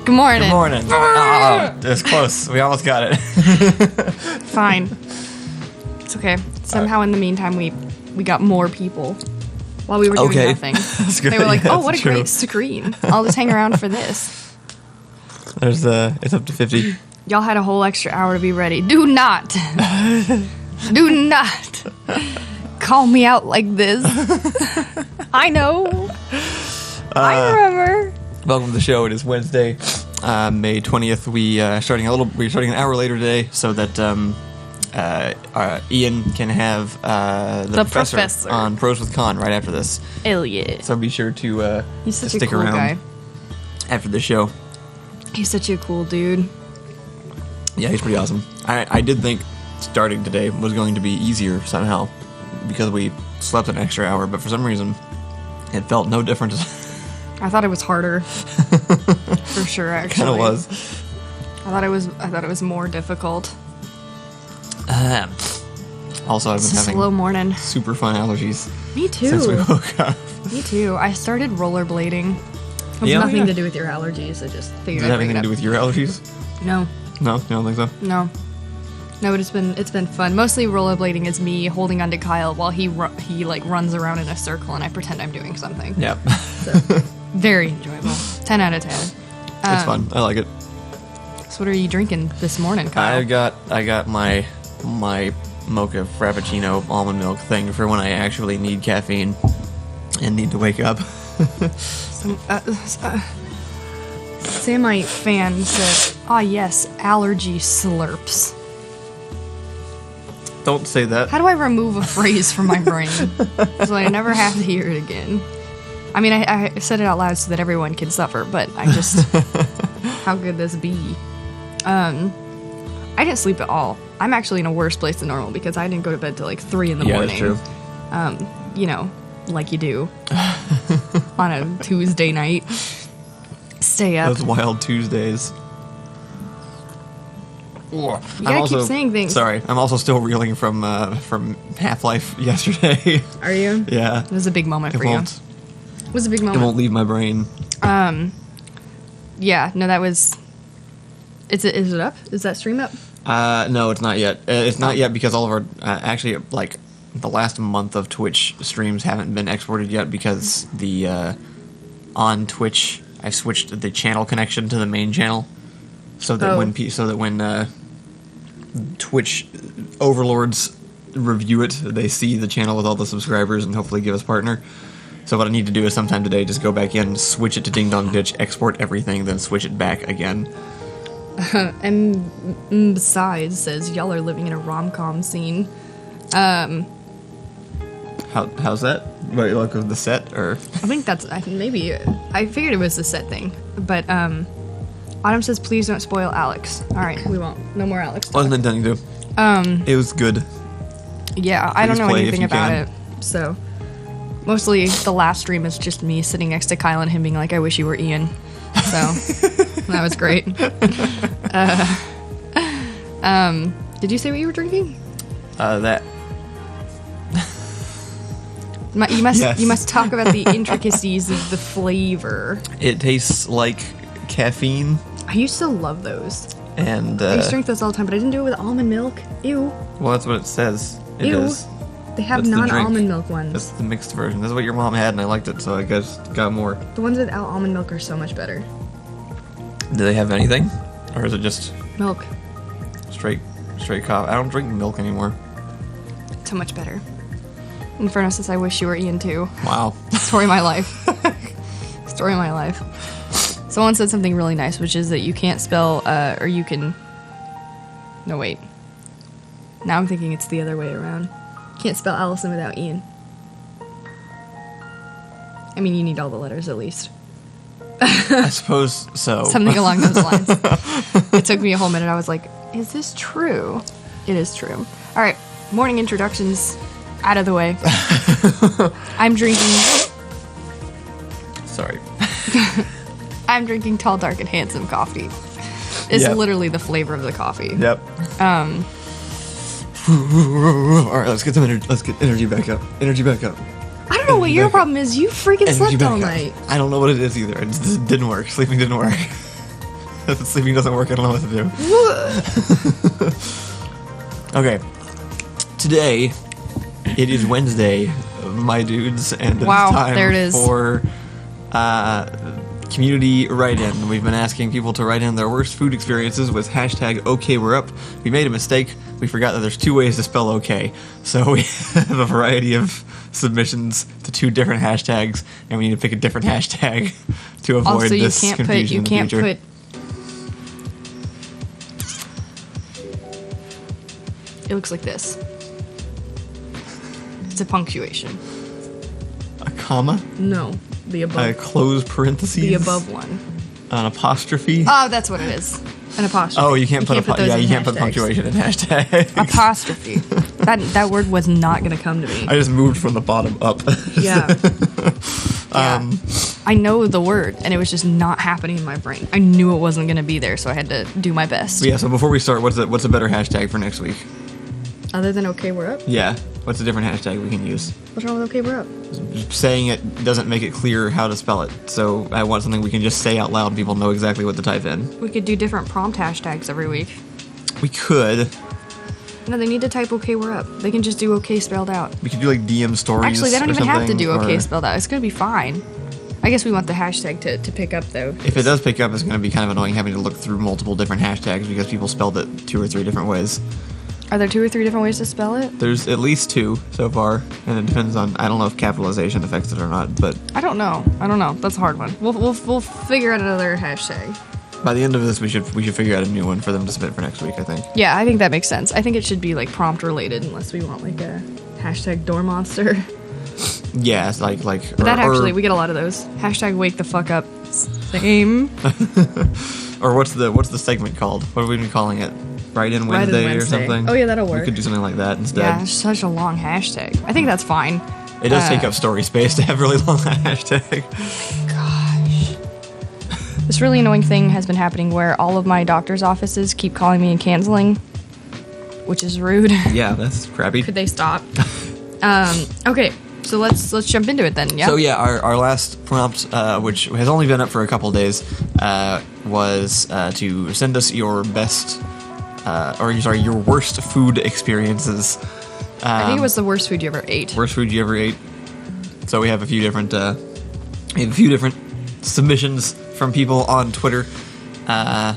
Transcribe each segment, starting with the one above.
Good morning. Good morning. Oh, it was close. We almost got it. Fine. It's okay. Somehow in the meantime, we got more people while we were doing nothing. They were like, yeah, oh, what a great screen. I'll just hang around for this. There's it's up to 50. Y'all had a whole extra hour to be ready. Do not call me out like this. I know. I remember. Welcome to the show. It is Wednesday, May 20th. We're starting an hour later today so that Ian can have the professor on Pros with Con right after this. Hell yeah. So be sure to He's such stick a cool around guy. after the show. He's such a cool dude. Yeah, he's pretty awesome. I did think starting today was going to be easier somehow because we slept an extra hour, but for some reason it felt no different. I thought it was harder. For sure, actually. Kind of was. I thought it was more difficult. Also, I've It's been a having slow morning. super fun allergies Me too. since we woke up. Me too. I started rollerblading. It has nothing to do with your allergies. I just figured Does it I'd have bring anything it to do up. with your allergies? No, No, you don't think so? no, but it's been fun. Mostly rollerblading is me holding onto Kyle while he runs around in a circle and I pretend I'm doing something. Yep. So, very enjoyable. 10 out of 10. It's fun. I like it. So what are you drinking this morning, Kyle? I got my mocha frappuccino almond milk thing for when I actually need caffeine and need to wake up. Samite fan said, "Ah yes, allergy slurps." Don't say that. How do I remove a phrase from my brain so I never have to hear it again? I mean, I said it out loud so that everyone can suffer, but I just... how could this be? I didn't sleep at all. I'm actually in a worse place than normal because I didn't go to bed till like 3 in the morning. Yeah, that's true. You know, like you do on a Tuesday night. Stay up. Those wild Tuesdays. You gotta keep saying things. Sorry, I'm also still reeling from Half-Life yesterday. Are you? Yeah. It was a big moment for you. It was a big It moment. won't leave my brain. Yeah, no, that was... Is it up? Is that stream up? No, it's not yet. It's not yet because all of our actually like the last month of Twitch streams haven't been exported yet because the on Twitch I switched the channel connection to the main channel so that when Twitch overlords review it, they see the channel with all the subscribers and hopefully give us partner. So what I need to do is sometime today just go back in, switch it to Ding Dong Ditch, export everything, then switch it back again. And besides, says y'all are living in a rom-com scene. How's that? Wait, like of the set or? I think maybe I figured it was the set thing, but Autumn says please don't spoil Alex. All right, we won't. No more Alex. Wasn't intending to. It was good. Yeah, I don't know play anything if you about can. it, so mostly the last stream is just me sitting next to Kyle and him being like, "I wish you were Ian." So that was great. Did you say what you were drinking? That. You must Yes. you must talk about the intricacies of the flavor. It tastes like caffeine, I used to love those. and I used to drink those all the time, but I didn't do it with almond milk. Ew. well, that's what it says. It Ew. is. They have That's the drink. non-almond milk ones. That's the mixed version. This is what your mom had, and I liked it, so I guess got more. The ones without almond milk are so much better. Do they have anything, or is it just Milk, straight coffee? I don't drink milk anymore. so much better. Inferno says, "I wish you were Ian too." Wow. Story of my life. Story of my life. Someone said something really nice, which is that you can't spell, or you can... No, wait. Now I'm thinking it's the other way around. Can't spell Allison without Ian. I mean, you need all the letters at least. I suppose so. Something along those lines. It took me a whole minute. I was like, is this true? It is true. All right, morning introductions out of the way. I'm drinking Tall, Dark, and Handsome coffee. It's literally the flavor of the coffee. Yep. All right, let's get energy back up. Energy back up. I don't know what your problem is. You freaking slept all night. I don't know what it is either. It just didn't work. Sleeping didn't work. If sleeping doesn't work, I don't know what to do. Okay. Today, it is Wednesday, my dudes, and Wow, it's time there it is. for community write-in. We've been asking people to write in their worst food experiences with hashtag OKWe'reUp. We made a mistake. We forgot that there's 2 ways to spell OK. So we have a variety of submissions to 2 different hashtags, and we need to pick a different hashtag to avoid Also, this confusion in the future. It looks like this. It's a punctuation. A comma? No, the above. A closed parentheses? The above one. An apostrophe? Oh, that's what it is. An apostrophe. Oh, you can't put those in hashtags. punctuation in hashtag. Apostrophe. That word was not going to come to me. I just moved from the bottom up. Yeah. Yeah. I know the word, and it was just not happening in my brain. I knew it wasn't going to be there, so I had to do my best. Yeah, so before we start, what's a better hashtag for next week? Other than OK, we're up? Yeah. What's a different hashtag we can use? What's wrong with OK, we're up? Saying it doesn't make it clear how to spell it. So I want something we can just say out loud and people know exactly what to type in. We could do different prompt hashtags every week. We could. No, they need to type OK, we're up. They can just do OK spelled out. We could do like DM stories. Actually, they don't or even have to something, do OK or- spelled out. It's going to be fine. I guess we want the hashtag to pick up, though. If it does pick up, it's going to be kind of annoying having to look through multiple different hashtags because people spelled it 2 or 3 different ways. Are there 2 or 3 different ways to spell it? There's at least 2 so far, and it depends on, I don't know if capitalization affects it or not, but I don't know. That's a hard one. We'll figure out another hashtag. by the end of this, we should figure out a new one for them to submit for next week, I think. Yeah, I think that makes sense. I think it should be like prompt related, unless we want like a hashtag door monster. Yeah, it's like We get a lot of those. Hashtag wake the fuck up. Same. or what's the segment called? What have we been calling it? Write-in Wednesday or something? Oh yeah, that'll work. We could do something like that instead. Yeah, it's such a long hashtag. I think that's fine. It does take up story space to have really long hashtag. Gosh. This really annoying thing has been happening where all of my doctor's offices keep calling me and canceling, which is rude. Yeah, that's crappy. Could they stop? Okay, so let's jump into it then. Yeah. So yeah, our last prompt, which has only been up for a couple days, was to send us your best, your worst food experiences. I think it was the worst food you ever ate. Worst food you ever ate. So we have a few different submissions from people on Twitter. And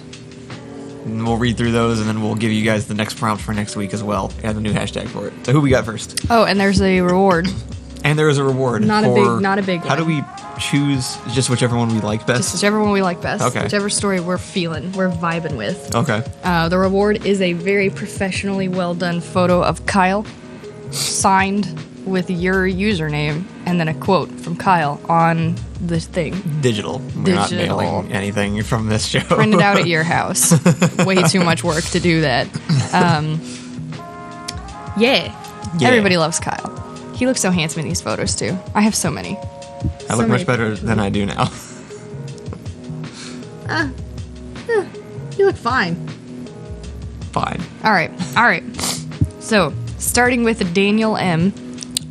we'll read through those, and then we'll give you guys the next prompt for next week as well, and a new hashtag for it. So who we got first? Oh, and there's a reward. And there is a reward. Not a big one. How do we choose? Just whichever one we like best? Just whichever one we like best. Okay. Whichever story we're vibing with. Okay. The reward is a very professionally well done photo of Kyle, signed with your username, and then a quote from Kyle on this thing. Digital. We're not Digital. mailing anything from this show. Printed out at your house. Way too much work to do that. Yeah. Everybody loves Kyle. He looks so handsome in these photos, too. I have so many. I look much better than I do now. You look fine. Fine. All right. So, starting with Daniel M.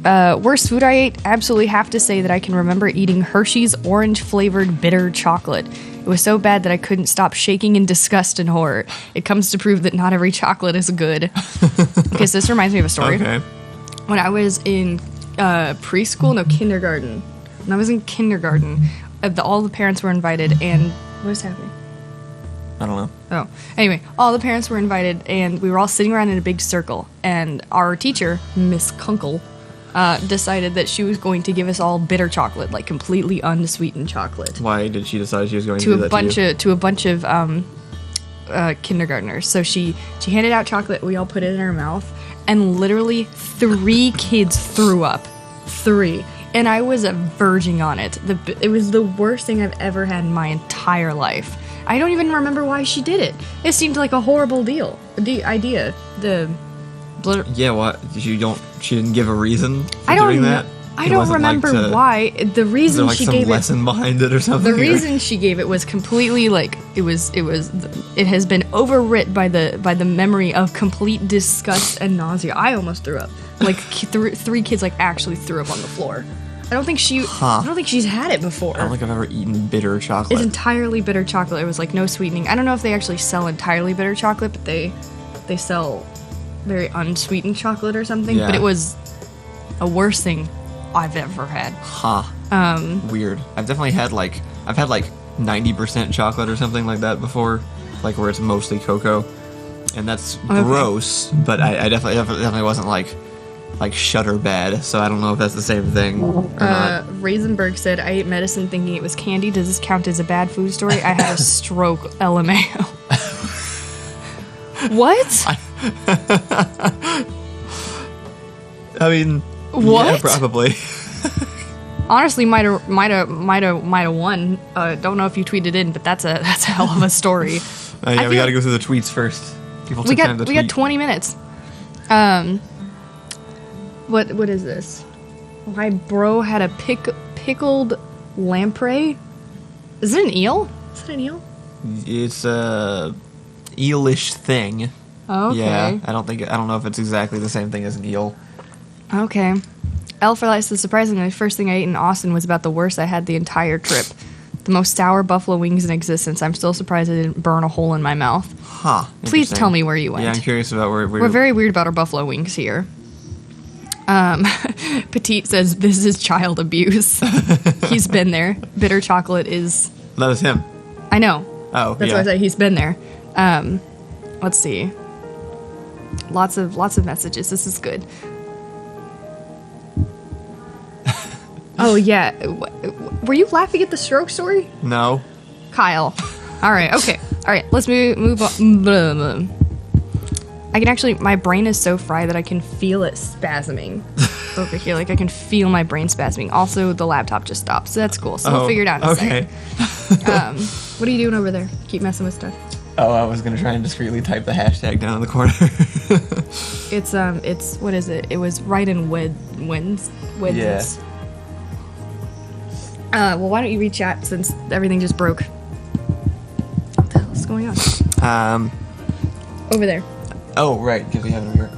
Worst food I ate? Absolutely have to say that I can remember eating Hershey's orange-flavored bitter chocolate. It was so bad that I couldn't stop shaking in disgust and horror. It comes to prove that not every chocolate is good. Okay, so this reminds me of a story. Okay. When I was in kindergarten. When I was in kindergarten, all the parents were invited, and what is happening? I don't know. Oh, anyway, all the parents were invited, and we were all sitting around in a big circle, and our teacher, Miss Kunkel, decided that she was going to give us all bitter chocolate, like completely unsweetened chocolate. Why did she decide she was going to do that to a bunch of kindergartners. So she handed out chocolate, we all put it in our mouth, and literally 3 kids threw up. 3. And I was verging on it. It was the worst thing I've ever had in my entire life. I don't even remember why she did it. It seemed like a horrible idea. Yeah, what? She didn't give a reason for I don't doing that? I don't remember why. The reason she gave some lesson behind it or something? The reason she gave it was completely it has been overwrit by the memory of complete disgust and nausea. I almost threw up. Like 3 kids actually threw up on the floor. I don't think she's had it before. I don't think I've ever eaten bitter chocolate. It's entirely bitter chocolate. It was like no sweetening. I don't know if they actually sell entirely bitter chocolate, but they sell very unsweetened chocolate or something. Yeah. But it was a worst thing I've ever had. Weird. I've definitely had like 90% chocolate or something like that before, like where it's mostly cocoa, and that's gross. But I definitely wasn't like shutter bad. So I don't know if that's the same thing or not. Raisenberg said, I ate medicine thinking it was candy. Does this count as a bad food story? I had a stroke. LMAO. What? I mean, what? Yeah, probably. Honestly, might have won. Don't know if you tweeted in, but that's a hell of a story. Yeah, we got to go through the tweets first. People we took time to got tweet. 20 minutes. What is this? My bro had a pickled lamprey. Is it an eel? Is it an eel? It's a eelish thing. Oh, okay. Yeah, I don't know if it's exactly the same thing as an eel. Okay. Elfer says, surprisingly, the first thing I ate in Austin was about the worst I had the entire trip. The most sour buffalo wings in existence. I'm still surprised I didn't burn a hole in my mouth. Huh. Please tell me where you went. Yeah, I'm curious about where We're very weird about our buffalo wings here. Petite says, this is child abuse. He's been there. Bitter chocolate is... That was him. I know. Oh, That's yeah. why I said he's been there. Let's see. Lots of messages. This is good. Oh, yeah. Were you laughing at the stroke story? No. Kyle. All right. Okay. All right. Let's move on. Blah, blah. I can actually... My brain is so fried that I can feel it spasming over here. Like, I can feel my brain spasming. Also, the laptop just stopped, so that's cool. So we'll figure it out in a second. What are you doing over there? Keep messing with stuff. Oh, I was going to try and discreetly type the hashtag down in the corner. It's what is it? It was right in wins. Yeah. Well, why don't you read chat since everything just broke? What the hell is going on? Over there. Oh, right, because we have it over here.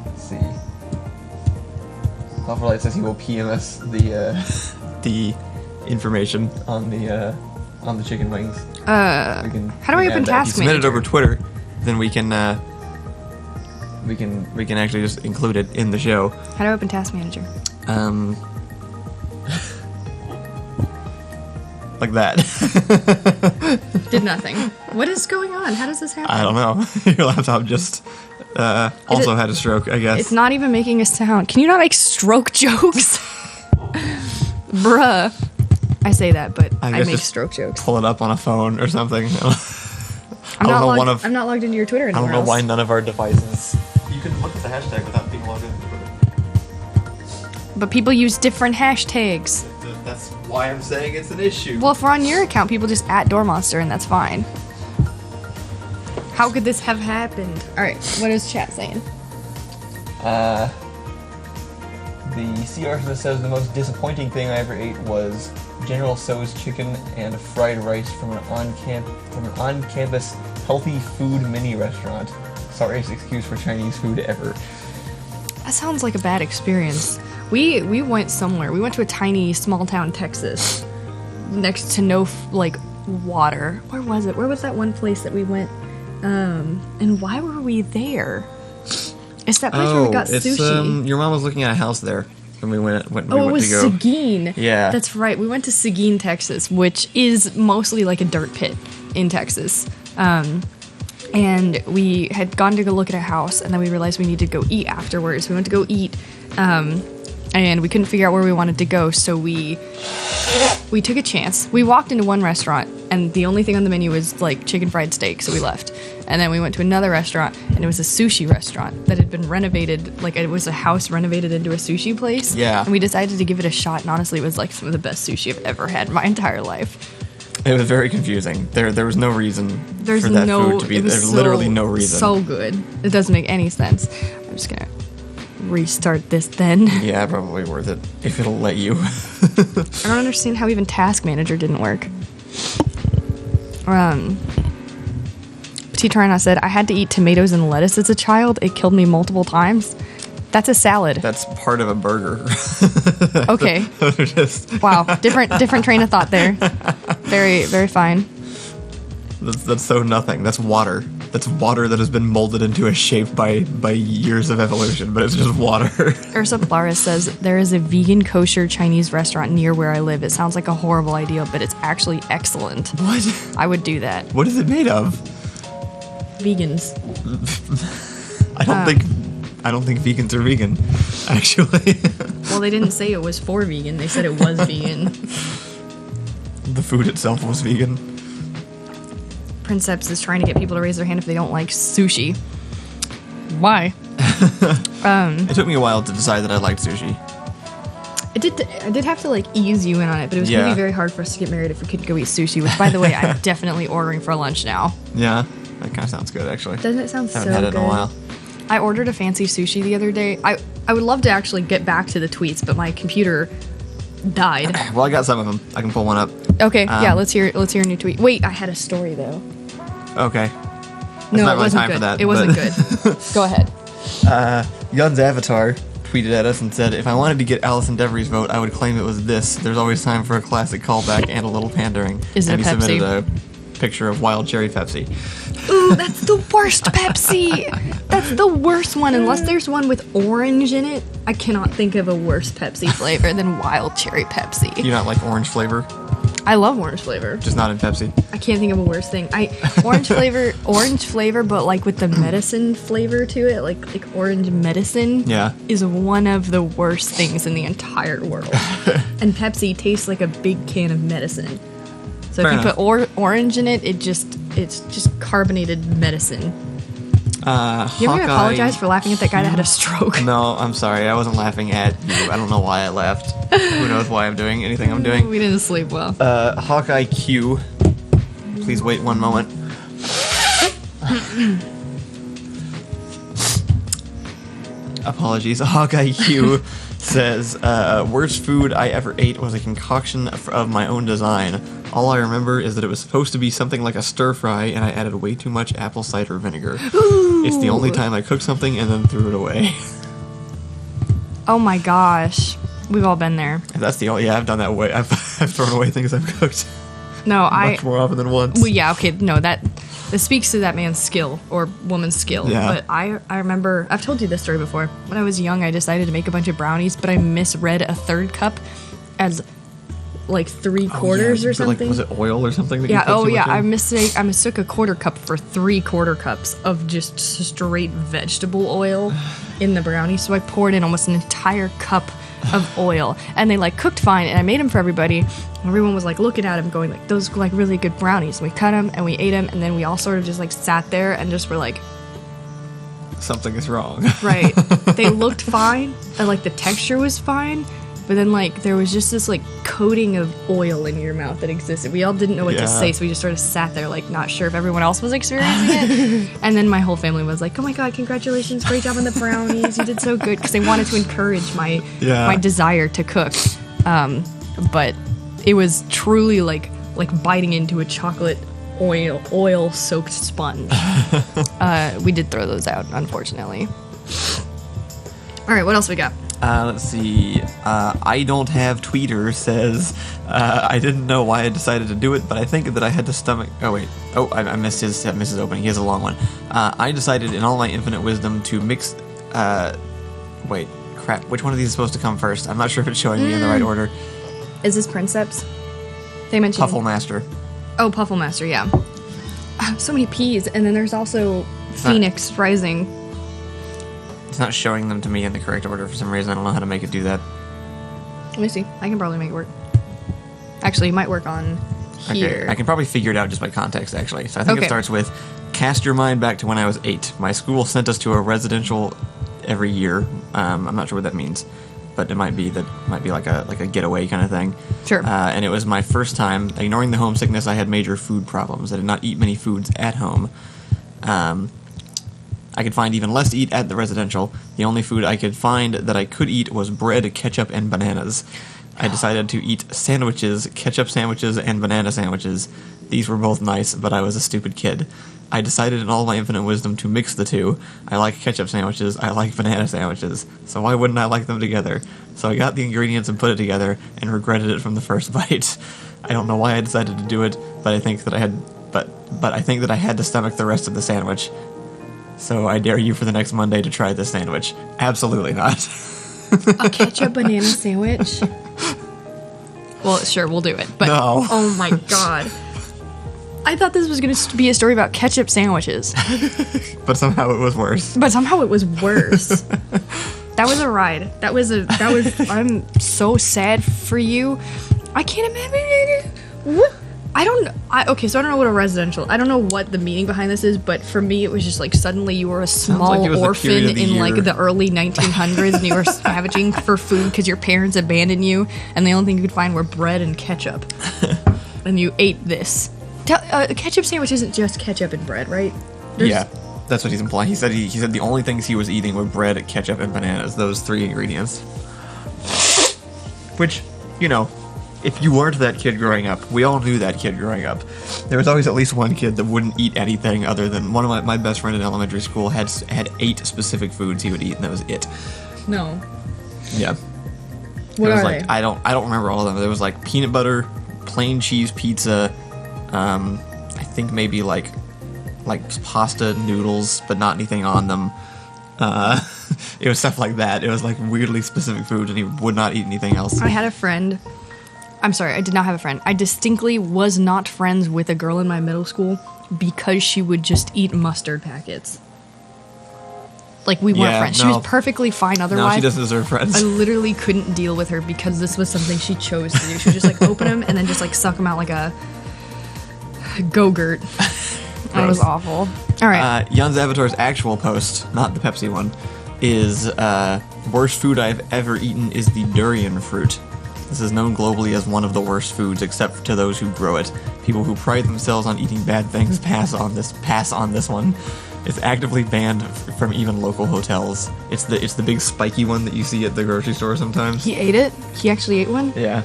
Let's see. Alpha says he will PM us the information on the chicken wings. How do I open Task If you submit it Manager? over Twitter, then we can actually just include it in the show. How do I open Task Manager? Like that. Did nothing. What is going on? How does this happen? I don't know. Your laptop just also had a stroke, I guess. It's not even making a sound. Can you not make stroke jokes? Bruh. I say that, but I make just stroke jokes. Pull it up on a phone or something. I'm not logged into your Twitter I anymore. don't know why none of our devices. You can look at the hashtag without being logged into Twitter. But people use different hashtags. That's why I'm saying it's an issue. Well, if we're on your account, people just @Doormonster, and that's fine. How could this have happened? All right, what is chat saying? The Sea Arsonist says the most disappointing thing I ever ate was General Tso's chicken and fried rice from an on-campus healthy food mini restaurant. Sorriest excuse for Chinese food ever. That sounds like a bad experience. We went somewhere. We went to a tiny small town, Texas, next to no water. Where was it? Where was that one place that we went? And why were we there? It's that place where we got sushi. Your mom was looking at a house there when we went it was to go. Seguin. Yeah. That's right. We went to Seguin, Texas, which is mostly like a dirt pit in Texas. And we had gone to go look at a house, and then we realized we needed to go eat afterwards. We went to go eat, and we couldn't figure out where we wanted to go, so we took a chance. We walked into one restaurant, and the only thing on the menu was like chicken fried steak, so we left. And then we went to another restaurant, and it was a sushi restaurant that had been renovated, like it was a house renovated into a sushi place. Yeah. And we decided to give it a shot, and honestly, it was like some of the best sushi I've ever had in my entire life. It was very confusing. There was no reason for that food to be. There's so, literally no reason. So good. It doesn't make any sense. I'm just gonna restart this then. Yeah, probably worth it if it'll let you. I don't understand how even Task Manager didn't work. T-Tarna said, I had to eat tomatoes and lettuce as a child. It killed me multiple times. That's a salad. That's part of a burger. Okay. Wow. Different train of thought there. Very, very fine. That's so nothing. That's water. That's water that has been molded into a shape by years of evolution, but it's just water. Ursa Polaris says, there is a vegan kosher Chinese restaurant near where I live. It sounds like a horrible idea, but it's actually excellent. What? I would do that. What is it made of? Vegans. I don't think vegans are vegan, actually. Well, they didn't say it was for vegan. They said it was vegan. The food itself was vegan. Princeps is trying to get people to raise their hand if they don't like sushi. Why? It took me a while to decide that I liked sushi. I did have to like ease you in on it, but it was going to be very hard for us to get married if we couldn't go eat sushi, which, by the way, I'm definitely ordering for lunch now. Yeah, that kind of sounds good, actually. Doesn't it sound so good? Haven't had it in a while. I ordered a fancy sushi the other day. I would love to actually get back to the tweets, but my computer died. Well, I got some of them. I can pull one up. Okay, yeah, let's hear a new tweet. Wait, I had a story though. Okay. No, not it really wasn't time good. for that, It wasn't good. Go ahead. Yun's Avatar tweeted at us and said, if I wanted to get Allison Devery's vote, I would claim it was this. There's always time for a classic callback and a little pandering. Is it and a he Pepsi? submitted a picture of wild cherry Pepsi. Ooh, that's the worst Pepsi. That's the worst one. Unless there's one with orange in it, I cannot think of a worse Pepsi flavor than wild cherry Pepsi. Do you not like orange flavor? I love orange flavor. Just not in Pepsi. I can't think of a worse thing. Orange flavor, but like with the medicine flavor to it, like orange medicine. Yeah. Is one of the worst things in the entire world. And Pepsi tastes like a big can of medicine. So Fair if you enough. put orange in it, it's just carbonated medicine. You ever Hawkeye... apologize for laughing at that guy that had a stroke? No, I'm sorry. I wasn't laughing at you. I don't know why I laughed. Who knows why I'm doing anything I'm doing. We didn't sleep well. Hawkeye Q. Please wait one moment. Apologies. Hawkeye Q says, worst food I ever ate was a concoction of my own design. All I remember is that it was supposed to be something like a stir fry, and I added way too much apple cider vinegar. Ooh. It's the only time I cooked something and then threw it away. Oh my gosh. We've all been there. That's the only... Yeah, I've done that way. I've thrown away things I've cooked No, much more often than once. Well, yeah, okay, no, that speaks to that man's skill or woman's skill. Yeah. But I remember, I've told you this story before. When I was young, I decided to make a bunch of brownies, but I misread a third cup as like 3/4 or something. Like, was it oil or something? That you Yeah. put Oh, too yeah. much in? I mistook a 1/4 cup for 3/4 cups of just straight vegetable oil in the brownie. So I poured in almost an entire cup of oil, and they like cooked fine. And I made them for everybody. Everyone was like looking at them, going like, "Those are like really good brownies." And we cut them and we ate them, and then we all sort of just like sat there and just were like, Something is wrong. right. They looked fine, and like the texture was fine. But then, like, there was just this, like, coating of oil in your mouth that existed. We all didn't know what to say, so we just sort of sat there, like, not sure if everyone else was experiencing it. And then my whole family was like, oh my god, congratulations, great job on the brownies, you did so good. Because they wanted to encourage my desire to cook. But it was truly, like biting into a chocolate oil-soaked sponge. We did throw those out, unfortunately. All right, what else we got? Let's see. I don't have tweeter says, I didn't know why I decided to do it, but I think that I had to stomach... Oh, wait. Oh, I missed his opening. He has a long one. I decided in all my infinite wisdom to mix... Wait. Crap. Which one of these is supposed to come first? I'm not sure if it's showing me in the right order. Is this Princeps? They mentioned... Pufflemaster. Oh, Pufflemaster, yeah. So many P's, and then there's also Phoenix Rising. It's not showing them to me in the correct order for some reason. I don't know how to make it do that. Let me see. I can probably make it work. Actually, it might work on here. Okay, I can probably figure it out just by context, actually. So I think it starts with, cast your mind back to when I was 8. My school sent us to a residential every year. I'm not sure what that means, but it might be like a getaway kind of thing. Sure. And it was my first time. Ignoring the homesickness, I had major food problems. I did not eat many foods at home. I could find even less to eat at the residential. The only food I could find that I could eat was bread, ketchup, and bananas. I decided to eat sandwiches, ketchup sandwiches, and banana sandwiches. These were both nice, but I was a stupid kid. I decided in all my infinite wisdom to mix the two. I like ketchup sandwiches, I like banana sandwiches, so why wouldn't I like them together? So I got the ingredients and put it together, and regretted it from the first bite. I don't know why I decided to do it, but I think that I had to stomach the rest of the sandwich. So I dare you for the next Monday to try this sandwich. Absolutely not. A ketchup banana sandwich? Well, sure, we'll do it. But no. Oh my god. I thought this was going to be a story about ketchup sandwiches. But somehow it was worse. That was a ride. I'm so sad for you. I can't imagine. What? Okay, so I don't know what a residential, I don't know what the meaning behind this is, but for me it was just like suddenly you were a small orphan in like the early 1900s and you were scavenging for food because your parents abandoned you and the only thing you could find were bread and ketchup. And you ate this. A ketchup sandwich isn't just ketchup and bread, right? Yeah, that's what he's implying. He said the only things he was eating were bread, ketchup, and bananas. Those three ingredients. Which, you know, if you weren't that kid growing up, we all knew that kid growing up. There was always at least one kid that wouldn't eat anything other than one of my best friend in elementary school had 8 specific foods he would eat, and that was it. No. Yeah. What it was are like they? I don't remember all of them. There was like peanut butter, plain cheese pizza. I think maybe like pasta noodles, but not anything on them. It was stuff like that. It was like weirdly specific food, and he would not eat anything else. I had a friend. I'm sorry, I did not have a friend. I distinctly was not friends with a girl in my middle school because she would just eat mustard packets. Like, we weren't friends. She was perfectly fine otherwise. No, she doesn't deserve friends. I literally couldn't deal with her because this was something she chose to do. She would just, like, open them and then just, like, suck them out like a Go-Gurt. That was awful. All right. Jan's Avatar's actual post, not the Pepsi one, is worst food I've ever eaten is the durian fruit. This is known globally as one of the worst foods, except to those who grow it. People who pride themselves on eating bad things pass on this one. It's actively banned from even local hotels. It's the big spiky one that you see at the grocery store sometimes. He ate it? He actually ate one? Yeah.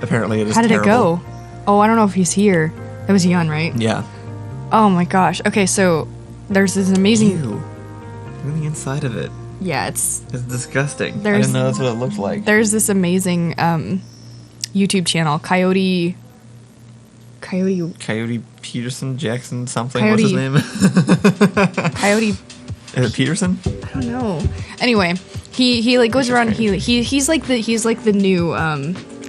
Apparently it is How did terrible. it go? Oh, I don't know if he's here. That was Jan, right? Yeah. Oh my gosh. Okay, so there's this amazing... Ew. Look at the inside of it. Yeah, it's disgusting. I didn't know that's what it looked like. There's this amazing YouTube channel, Coyote Peterson Jackson something. Coyote. What's his name? Coyote. Is it Peterson? I don't know. Anyway, he like goes around. He's like the new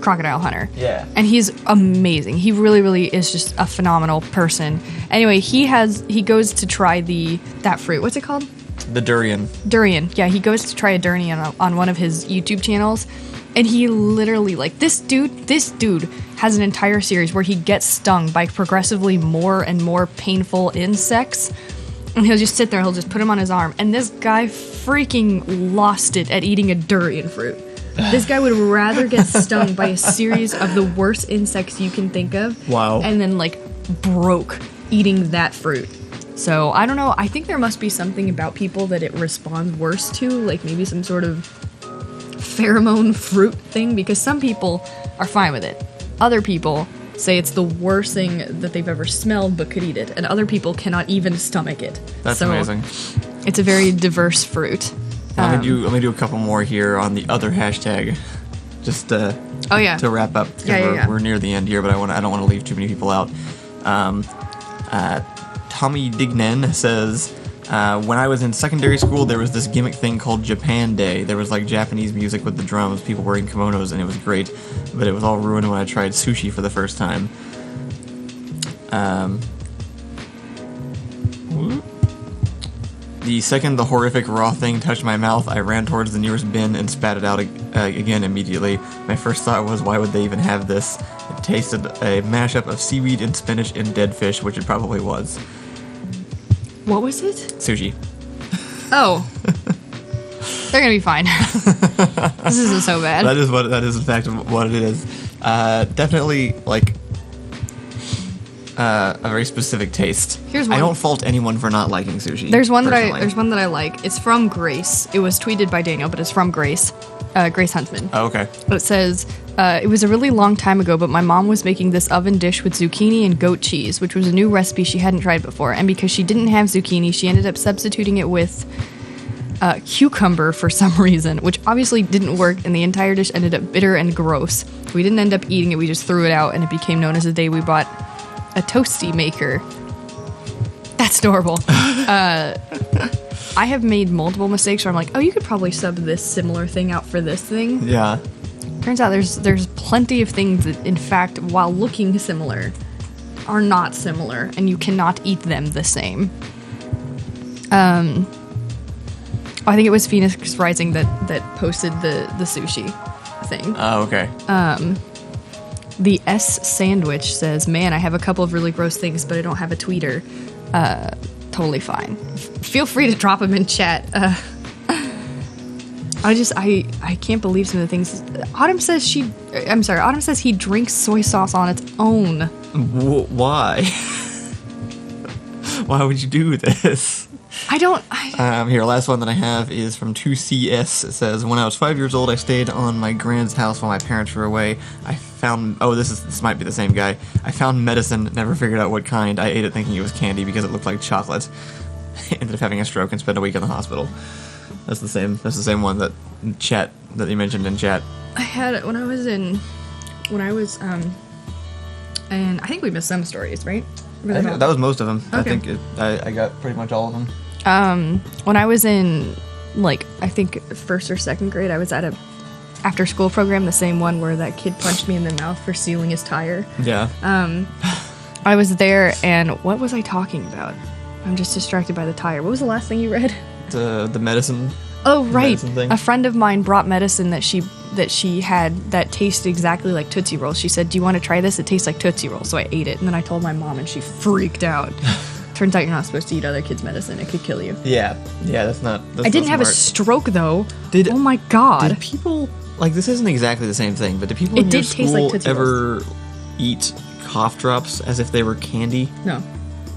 crocodile hunter. Yeah. And he's amazing. He really is just a phenomenal person. Anyway, he goes to try that fruit. What's it called? The durian. Durian. Yeah, he goes to try a durian on one of his YouTube channels, and he literally, like, this dude has an entire series where he gets stung by progressively more and more painful insects, and he'll just sit there, he'll just put him on his arm, and this guy freaking lost it at eating a durian fruit. This guy would rather get stung by a series of the worst insects you can think of. Wow. And then, like, broke eating that fruit. So, I don't know. I think there must be something about people that it responds worse to, like maybe some sort of pheromone fruit thing, because some people are fine with it. Other people say it's the worst thing that they've ever smelled but could eat it, and other people cannot even stomach it. That's amazing. It's a very diverse fruit. Let me do a couple more here on the other hashtag, just to wrap up, because we're near the end here, but I don't want to leave too many people out. Tommy Dignan says, when I was in secondary school, there was this gimmick thing called Japan Day. There was like Japanese music with the drums, people wearing kimonos, and it was great, but it was all ruined when I tried sushi for the first time. The second the horrific raw thing touched my mouth, I ran towards the nearest bin and spat it out again immediately. My first thought was, why would they even have this? It tasted a mashup of seaweed and spinach and dead fish, which it probably was. What was it? Sushi. Oh. They're gonna be fine. This isn't so bad. That is in fact what it is. Definitely like a very specific taste. Here's one. I don't fault anyone for not liking sushi. There's one personally. there's one that I like. It's from Grace. It was tweeted by Daniel, but it's from Grace. Grace Huntsman. Oh, okay. It says, It was a really long time ago, but my mom was making this oven dish with zucchini and goat cheese, which was a new recipe she hadn't tried before. And because she didn't have zucchini, she ended up substituting it with cucumber for some reason, which obviously didn't work, and the entire dish ended up bitter and gross. We didn't end up eating it, we just threw it out, and it became known as the day we bought a toasty maker. That's adorable. I have made multiple mistakes where I'm like, oh, you could probably sub this similar thing out for this thing. Yeah. Turns out there's plenty of things that, in fact, while looking similar, are not similar, and you cannot eat them the same. I think it was Phoenix Rising that posted the sushi thing. Oh, okay. The S Sandwich says, man, I have a couple of really gross things, but I don't have a tweeter. Totally fine. Feel free to drop them in chat. I can't believe some of the things. Autumn says Autumn says he drinks soy sauce on its own. Why? Why would you do this? Here, last one that I have is from 2CS. It says, when I was 5 years old, I stayed on my grand's house while my parents were away. I found, this might be the same guy. I found medicine, never figured out what kind. I ate it thinking it was candy because it looked like chocolate. Ended up having a stroke and spent a week in the hospital. That's the same one that you mentioned in chat. I had it when I was and I think we missed some stories, right? That was most of them. Okay. I think I got pretty much all of them. When I was in, I think first or second grade, I was at a after-school program, the same one where that kid punched me in the mouth for stealing his tire. Yeah. I was there, and what was I talking about? I'm just distracted by the tire. What was the last thing you read? The medicine. Oh, right. Medicine thing. A friend of mine brought medicine that she had that tasted exactly like Tootsie Rolls. She said, do you want to try this? It tastes like Tootsie Rolls. So I ate it, and then I told my mom, and she freaked out. Turns out you're not supposed to eat other kids' medicine. It could kill you. Yeah, that's not I didn't have a stroke, though. Oh my god. Did people, this isn't exactly the same thing, but did people in your school ever eat cough drops as if they were candy? No.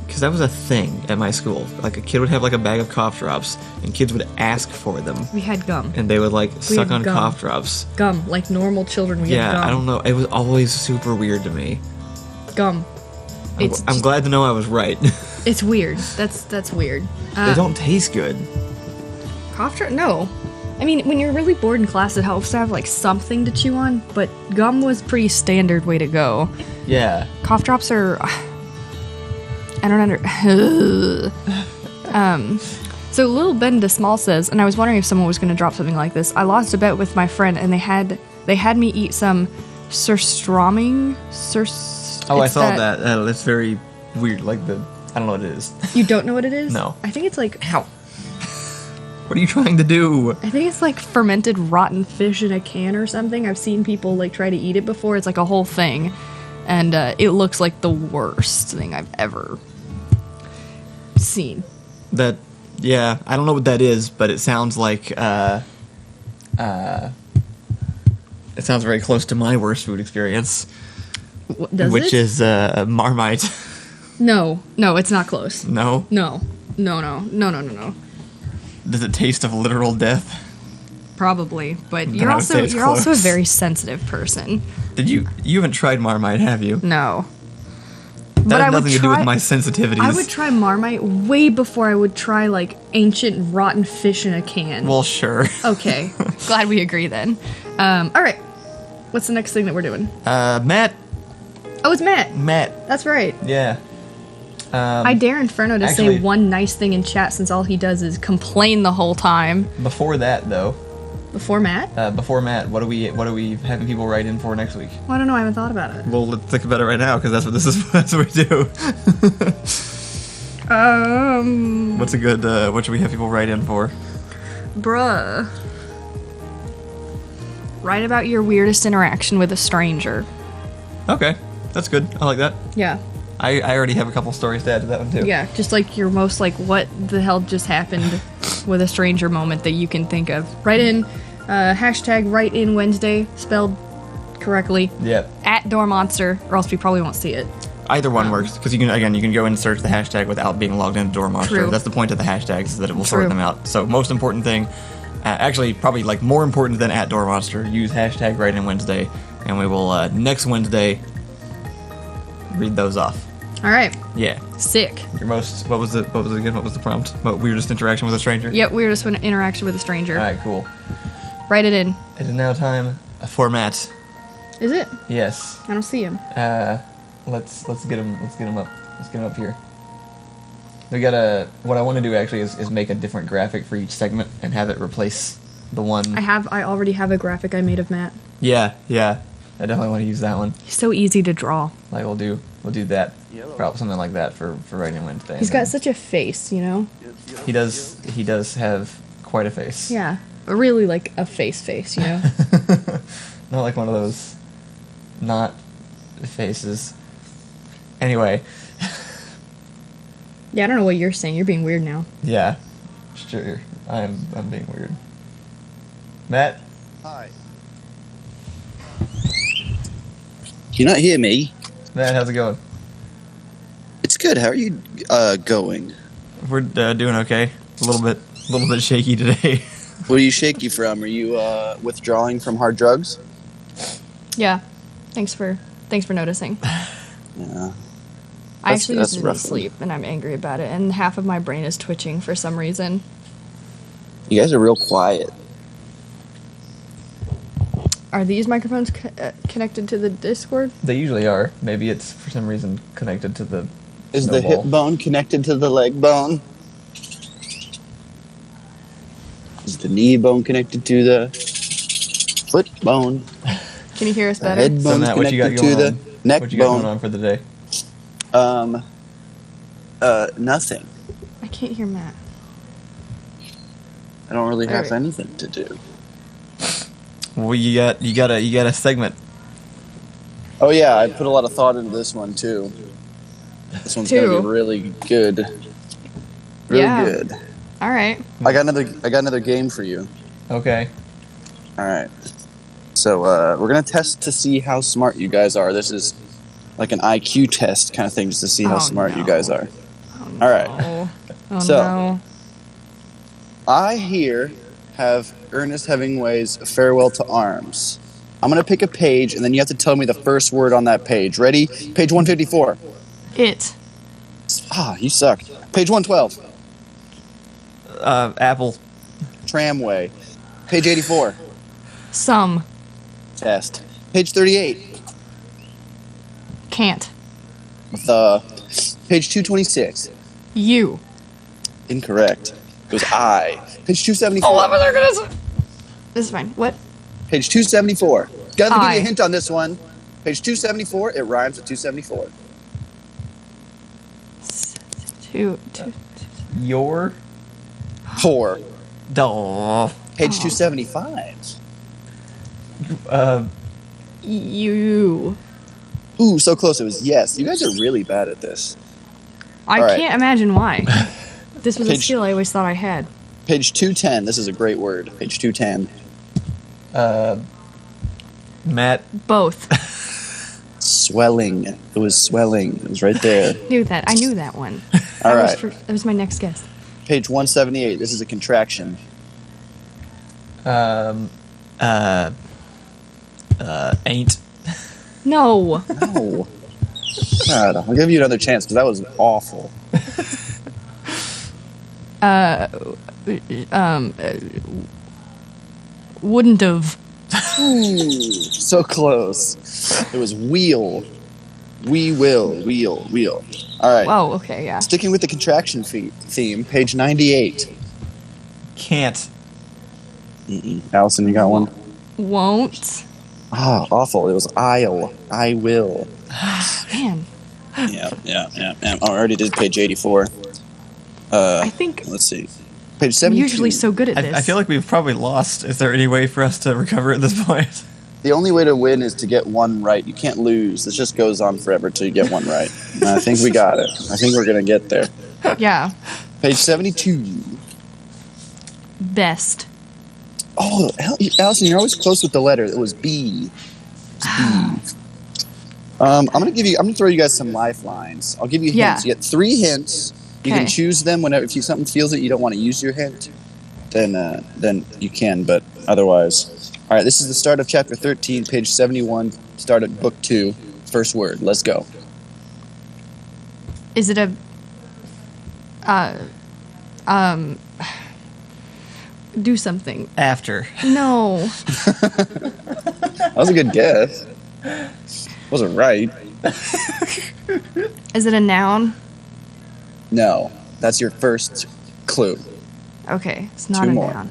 Because that was a thing at my school. A kid would have a bag of cough drops, and kids would ask for them. We had gum. And they would suck on gum. Cough drops. Gum, like normal children. Had gum. I don't know. It was always super weird to me. Gum. I'm glad to know I was right. It's weird. That's weird. They don't taste good. Cough drop? No. I mean, when you're really bored in class, it helps to have something to chew on. But gum was pretty standard way to go. Yeah. Cough drops are. I don't So Little Ben DeSmall says, and I was wondering if someone was going to drop something like this. I lost a bet with my friend, and they had me eat some surströmming. I saw that. It's very weird. I don't know what it is. You don't know what it is? No. I think it's Ow. What are you trying to do? I think it's fermented rotten fish in a can or something. I've seen people try to eat it before. It's a whole thing, and it looks like the worst thing I've ever seen. I don't know what that is, but it sounds it sounds very close to my worst food experience, which is Marmite. No, it's not close. No. No. Does it taste of literal death? Probably, but you're also a very sensitive person. You haven't tried Marmite, have you? No. That has nothing to do with my sensitivities. I would try Marmite way before I would try ancient rotten fish in a can. Well, sure. Okay. Glad we agree then. All right. What's the next thing that we're doing? Matt. Oh, it's Matt. Matt. That's right. Yeah. I dare Inferno to say one nice thing in chat since all he does is complain the whole time. Before that, though. Before Matt? Before Matt, what are we having people write in for next week? Well, I don't know. I haven't thought about it. Well, let's think about it right now because that's what this is. That's what we do. What's a good? What should we have people write in for? Bruh. Write about your weirdest interaction with a stranger. Okay, that's good. I like that. Yeah. I already have a couple stories to add to that one too. Yeah, just your most what the hell just happened with a stranger moment that you can think of. Write in hashtag write in Wednesday spelled correctly. Yep. At Doormonster, or else we probably won't see it. Either one works because you can go and search the hashtag without being logged into Doormonster. True. That's the point of the hashtags is that it will sort them out. So most important thing, actually probably more important than at Doormonster, use hashtag write in Wednesday and we will next Wednesday read those off. All right. Yeah. Sick. Your most what was it again? What was the prompt? What weirdest interaction with a stranger? Yep, weirdest interaction with a stranger. All right, cool. Write it in. It is now time for Matt. Is it? Yes. I don't see him. Let's get him up. Let's get him up here. We gotta. What I want to do actually is make a different graphic for each segment and have it replace the one. I already have a graphic I made of Matt. Yeah. I definitely want to use that one. He's so easy to draw. Like we'll do that. Probably something like that for writing Wednesday. He's got such a face, you know. He does have quite a face. Yeah, really like a face, you know. Not like one of those not faces. Anyway. Yeah, I don't know what you're saying. You're being weird now. Yeah, sure. I'm being weird. Matt? Hi. Can you not hear me? Matt, how's it going? It's good. How are you going? We're doing okay. A little bit shaky today. What are you shaky from? Are you withdrawing from hard drugs? Yeah. Thanks for noticing. Yeah. I actually that's used it to sleep, and I'm angry about it. And half of my brain is twitching for some reason. You guys are real quiet. Are these microphones connected to the Discord? They usually are. Maybe it's for some reason connected to the. Is the hip bone connected to the leg bone? Is the knee bone connected to the foot bone? Can you hear us The better? head bone's Matt, what you got connected to going the on? neck What you got bone. going on for the day? Nothing. I can't hear Matt. I don't really have Alright. anything to do. Well, you got a segment. Oh yeah, I put a lot of thought into this one too. This one's gonna be really good. Really Yeah. good. All right. I got another game for you. Okay. All right. So we're gonna test to see how smart you guys are. This is like an IQ test kind of thing, just to see how Oh, smart you no. guys are. Oh, All right. no. Oh, So- no. I here have Ernest Hemmingway's Farewell to Arms. I'm gonna pick a page, and then you have to tell me the first word on that page. Ready? Page 154. It. Ah, you suck. Page 112. Apple. Tramway. Page 84. Some. Test. Page 38. Can't. The page 226. You. Incorrect. It was I. Page 274. Oh, what was I gonna say? This is fine. What? Page 274. Gotta give I. you a hint on this one. Page 274. It rhymes with 274. Two. Your. 4. Duh. Page 275. You. Ooh, so close. It was yes. You guys are really bad at this. I All right. can't imagine why. This was a Page- skill I always thought I had. Page 210. This is a great word. Page 210. Matt. Both. Swelling. It was swelling. It was right there. Knew that. I knew that one. All That was right. that was my next guess. Page 178. This is a contraction. Ain't. No. No. God, I'll give you another chance because that was awful. Wouldn't have. Ooh, so close. It was wheel. We will. Wheel. All right. Whoa. Okay. Yeah. Sticking with the contraction theme, page 98. Can't. Allison, you got one? Won't. Ah, awful. It was I'll. I will. Man. Yeah. I already did page 84. I think Let's see. Page I'm 72. usually so good at this. I feel like we've probably lost. Is there any way for us to recover at this point? The only way to win is to get one right. You can't lose. This just goes on forever till you get one right. And I think we got it. I think we're going to get there. Yeah. Page 72. Best. Oh, Allison, you're always close with the letter. It was B. I'm gonna throw you guys some lifelines. I'll give you hints. Yeah. You get 3 hints. You can Okay. choose them whenever. If something feels that you don't want to use your hint, then you can. But otherwise, All right, this is the start of chapter 13, page 71. Start at book 2. First word. Let's go. Is it a do something? After. No. That was a good guess. Wasn't right. Is it a noun? No, that's your first clue. Okay, it's not 2 a more. noun.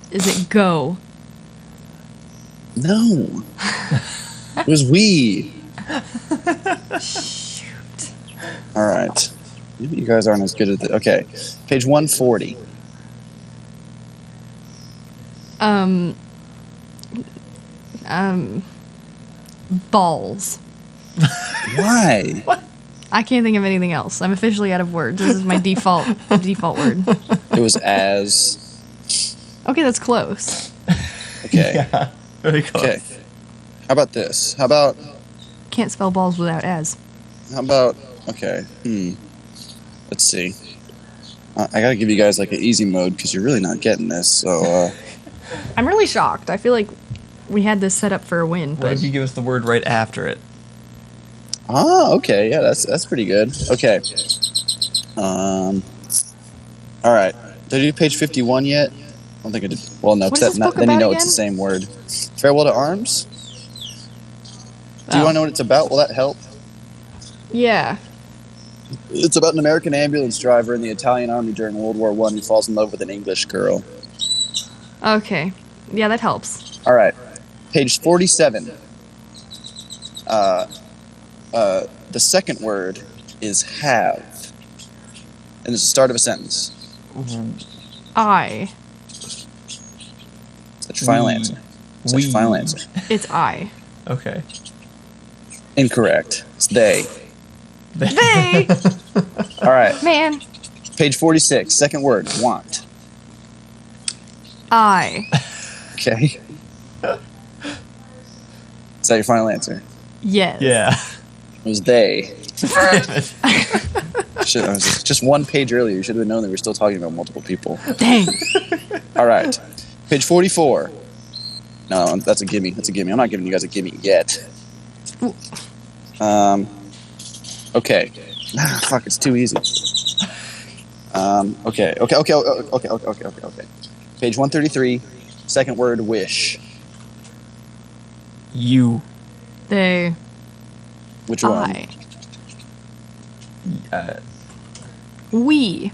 Is it go? No. It was we. Shoot. All right. You guys aren't as good at it. Okay. Page 140. Balls. Why? I can't think of anything else. I'm officially out of words. This is my default word. It was as. Okay, that's close. Okay. Yeah. Very close. Okay. How about this? How about. Can't spell balls without as. Okay. Let's see. I gotta give you guys like an easy mode because you're really not getting this. So. I'm really shocked. I feel like we had this set up for a win, What but if you give us the word right after it? Okay. Yeah, that's pretty good. Okay. All right. Did I do page 51 yet? I don't think I did. Well, no, What is this book then you about know it's again? the same word. Farewell to Arms? Do you Oh. want to know what it's about? Will that help? yeah. It's about an American ambulance driver in the Italian army during World War I who falls in love with an English girl. Okay. Yeah, that helps. All right. Page 47. The second word is have. And it's the start of a sentence. I. That's your final We. answer. That's your final answer. It's I. Okay. Incorrect. It's they. They. All right. Man. Page 46. Second word. Want. I. Okay. Is that your final answer? Yes. Yeah. It was they. I was just 1 page earlier. You should have known that we were still talking about multiple people. Dang. All right. Page 44. No, that's a gimme. That's a gimme. I'm not giving you guys a gimme yet. Okay. Fuck, it's too easy. Okay. Page 133. Second word, wish. You. They. Which one? I. We.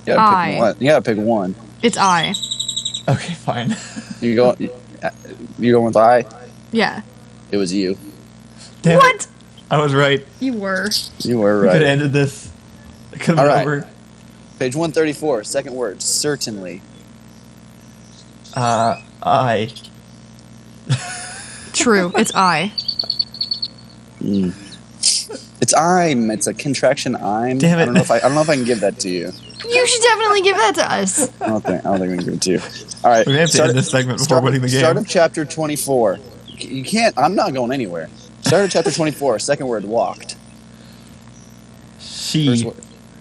You gotta pick one. You gotta pick one. It's I. Okay, fine. You go with I? Yeah. It was you. Damn What? it. I was right. You were. You were We could have right. ended this. It could have All been right. over. Page 134. Second word, certainly. I. True. It's I. It's I'm. It's a contraction I'm. Damn it. I don't know if I can give that to you. You should definitely give that to us. I don't think we can give it to you. All right. We're gonna have to end this segment before winning the game. Start of chapter 24. You can't. I'm not going anywhere. Start of chapter 24. Second word, walked. She. First word.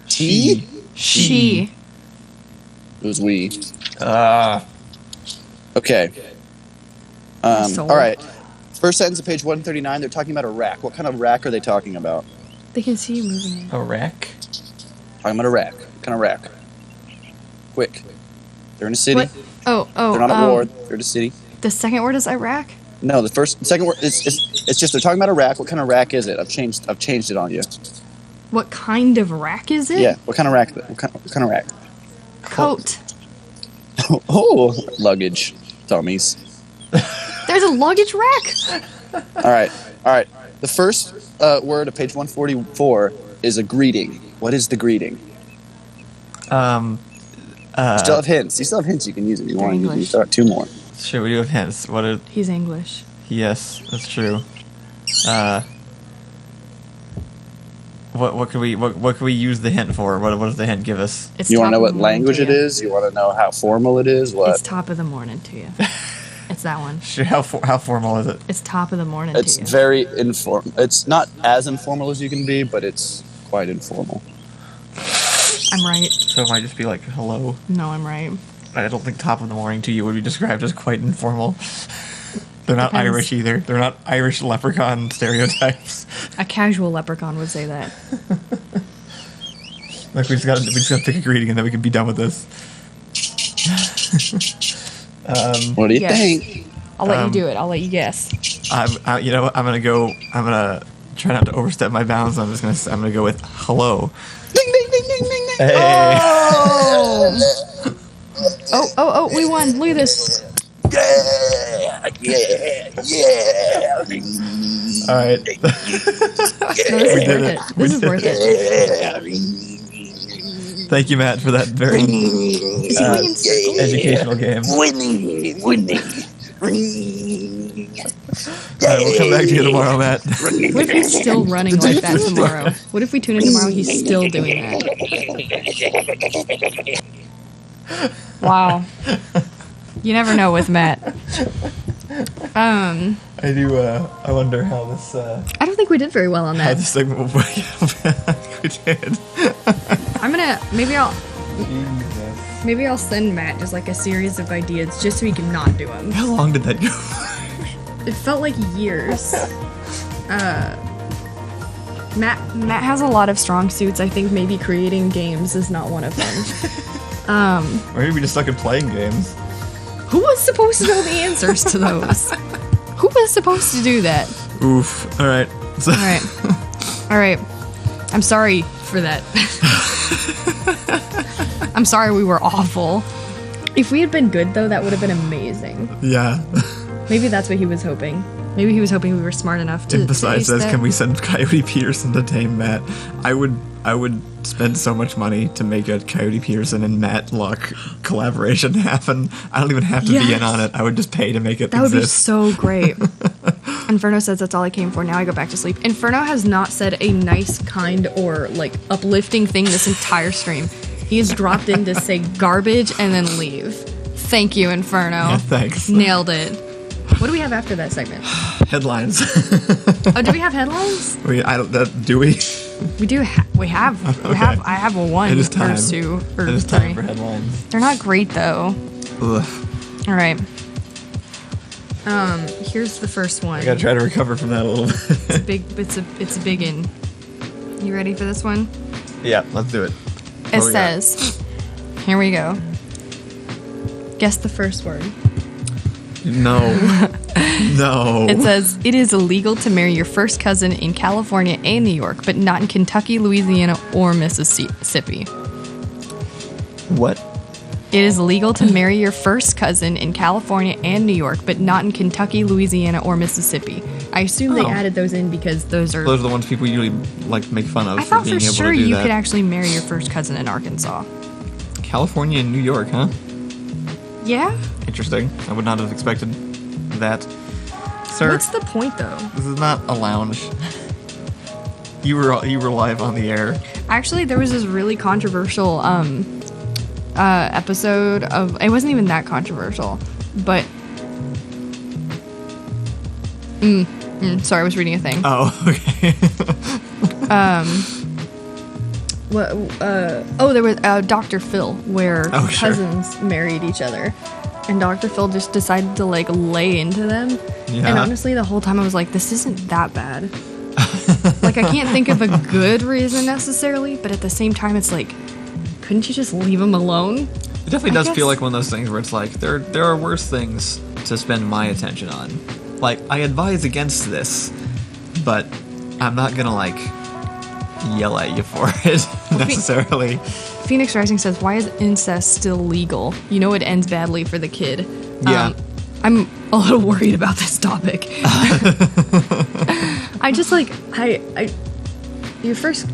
She? She. It was we. Okay. Soul. All right. First sentence of page 139. They're talking about a rack. What kind of rack are they talking about? They can see you moving it. A rack? Talking about a rack. What kind of rack? Quick. They're in a city. What? Oh. They're not at war. They're in a city. The second word is Iraq? No, second word. It's just they're talking about a rack. What kind of rack is it? I've changed it on you. What kind of rack is it? Yeah. What kind of rack? What kind of rack? Coat. Oh, luggage, dummies. There's a luggage rack? All right. The first word of page 144 is a greeting. What is the greeting? You still have hints. You still have hints you can use if you They're want. You English. still have 2 more. Sure, we do have hints. What are... He's English. Yes, that's true. What could we use the hint for? What does the hint give us? It's You want to top know of what the morning language to it you. is? You want to know how formal it is? What? It's top of the morning to you. It's that one. Sure. How formal is it? It's top of the morning It's to you. very informal. It's not as informal as you can be, but it's quite informal. I'm right. So it might just be like hello. No, I'm right. I don't think top of the morning to you would be described as quite informal. They're not Depends. Irish either. They're not Irish leprechaun stereotypes. A casual leprechaun would say that. Like we just got to pick a greeting and then we can be done with this. What do you Yes. think? I'll let you do it. I'll let you guess. You know what? I'm gonna try not to overstep my bounds. I'm gonna go with hello. Ding, ding, ding, ding, ding, ding. Hey. Oh, we won. Look at this. Yeah. All right. No, this is did worth it. it. This is worth it. Thank you, Matt, for that very Is he going in circles? educational game. Winning. All right, we'll come back to you tomorrow, Matt. What if he's still running like that tomorrow? What if we tune in tomorrow and he's still doing that? Wow. You never know with Matt. I do. I wonder how this. I don't think we did very well on How that. this segment will play out. We did. I'm gonna maybe Jesus. I'll send Matt just like a series of ideas just so he can not do them. How long did that go? It felt like years. Matt has a lot of strong suits. I think maybe creating games is not one of them. Or maybe we just suck at playing games. Who was supposed to know the answers to those? Who was supposed to do that? Oof. All right. So, All right. I'm sorry for that. I'm sorry we were awful. If we had been good, though, that would have been amazing. Yeah. Maybe that's what he was hoping. Maybe he was hoping we were smart enough to. And besides to ace this, that. can we send Coyote Peterson to tame Matt? I would spend so much money to make a Coyote Peterson and Matt Locke collaboration happen. I don't even have to be in Yes. on it. I would just pay to make it That would be exist. so great. Inferno says that's all I came for. Now I go back to sleep. Inferno has not said a nice, kind, or like uplifting thing this entire stream. He has dropped in to say garbage and then leave. Thank you, Inferno. Yeah, thanks. Nailed it. What do we have after that segment? Headlines. Oh, do we have headlines? Do we? We do. We have. I have a one It is time. or two or It is three. time for headlines. They're not great though. Ugh. All right. Here's the first one. I gotta try to recover from that a little bit. It's a big one. You ready for this one? Yeah, let's do it. It says, here we go. Guess the first word. No. No. It says, it is illegal to marry your first cousin in California and New York, but not in Kentucky, Louisiana, or Mississippi. What? It is illegal to marry your first cousin in California and New York, but not in Kentucky, Louisiana, or Mississippi. I assume they Oh. added those in because those are... Those are the ones people usually like to make fun of I for thought being for able sure to do you that. could actually marry your first cousin in Arkansas. California and New York, huh? Yeah? Interesting. I would not have expected that. Sir, What's the point, though? this is not a lounge. You were live on the air. Actually, there was this really controversial episode of... It wasn't even that controversial, but... sorry, I was reading a thing. Oh, okay. There was Dr. Phil, where Oh, sure. cousins married each other. And Dr. Phil just decided to, like, lay into them. Yeah. And honestly, the whole time I was like, this isn't that bad. Like, I can't think of a good reason necessarily, but at the same time, it's like, couldn't you just leave him alone? It definitely I does guess- feel like one of those things where it's like there are worse things to spend my attention on. Like, I advise against this, but I'm not gonna like yell at you for it necessarily. Phoenix Rising says, why is incest still legal? You know it ends badly for the kid. Yeah. I'm a little worried about this topic. I just like, your first...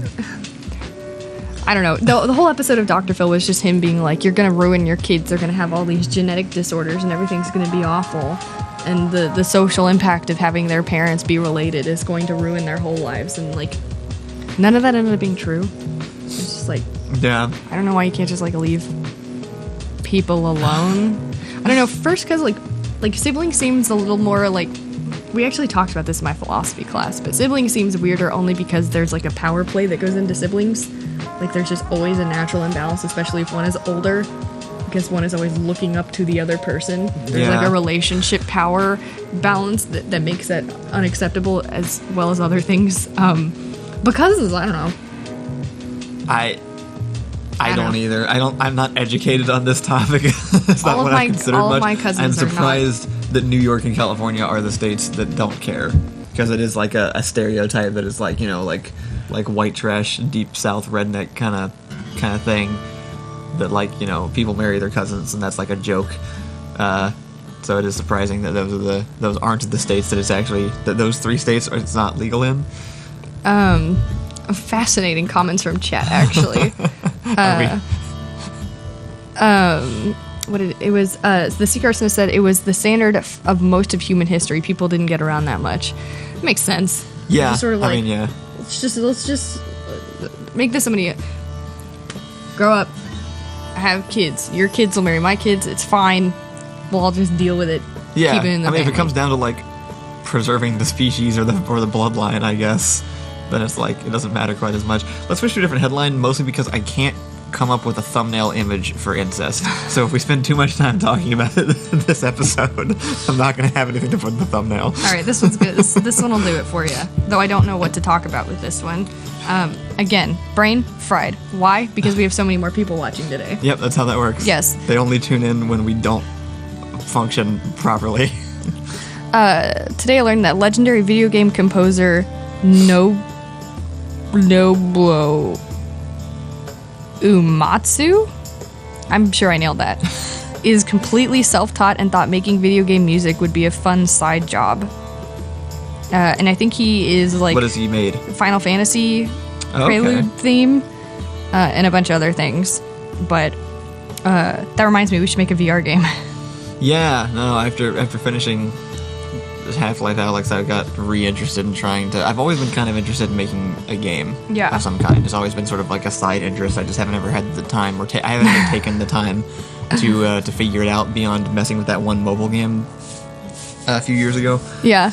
I don't know. The whole episode of Dr. Phil was just him being like, you're going to ruin your kids. They're going to have all these genetic disorders and everything's going to be awful. And the social impact of having their parents be related is going to ruin their whole lives. And like, none of that ended up being true. It's just like, Yeah. I don't know why you can't just like leave people alone. I don't know. First, because like siblings seems a little more like, we actually talked about this in my philosophy class, but siblings seems weirder only because there's like a power play that goes into siblings. Like there's just always a natural imbalance, especially if one is older, because one is always looking up to the other person. There's like Yeah. a relationship power balance that makes that unacceptable as well as other things. Because I don't know. I I don't know. either. I'm not educated on this topic. It's not All of what my- I consider all of much. my cousins I'm are not. surprised that New York and California are the states that don't care, because it is like a stereotype that is like, you know, like white trash, deep South redneck kind of thing. That, like, you know, people marry their cousins and that's like a joke. So it is surprising that those aren't the states that it's actually, that those 3 states it's not legal in. Fascinating comments from chat, actually. It was the Sea Arsonist said it was the standard of most of human history. People didn't get around that much. Makes sense. Yeah, Just sort of like, I mean, yeah. let's just make this somebody. Grow up, have kids. Your kids will marry my kids. It's fine. We'll all just deal with it. Yeah, Keep it in the I mean, if it family. comes down to like preserving the species or the bloodline, I guess, then it's like it doesn't matter quite as much. Let's switch to a different headline, mostly because I can't come up with a thumbnail image for incest. So if we spend too much time talking about it in this episode, I'm not going to have anything to put in the thumbnail. All right, this one's good. This one will do it for you. Though I don't know what to talk about with this one. Again, brain fried. Why? Because we have so many more people watching today. Yep, that's how that works. Yes. They only tune in when we don't function properly. Today I learned that legendary video game composer Nobuo Uematsu, I'm sure I nailed that, is completely self-taught and thought making video game music would be a fun side job. And I think he is like What has he made? Final Fantasy Oh, Prelude okay. theme and a bunch of other things. But that reminds me, we should make a VR game. Yeah, no, after finishing Half-Life Alyx, I got re-interested in trying to... I've always been kind of interested in making a game Yeah. of some kind. It's always been sort of like a side interest. I just haven't ever had the time, or I haven't even taken the time to figure it out beyond messing with that one mobile game a few years ago. Yeah.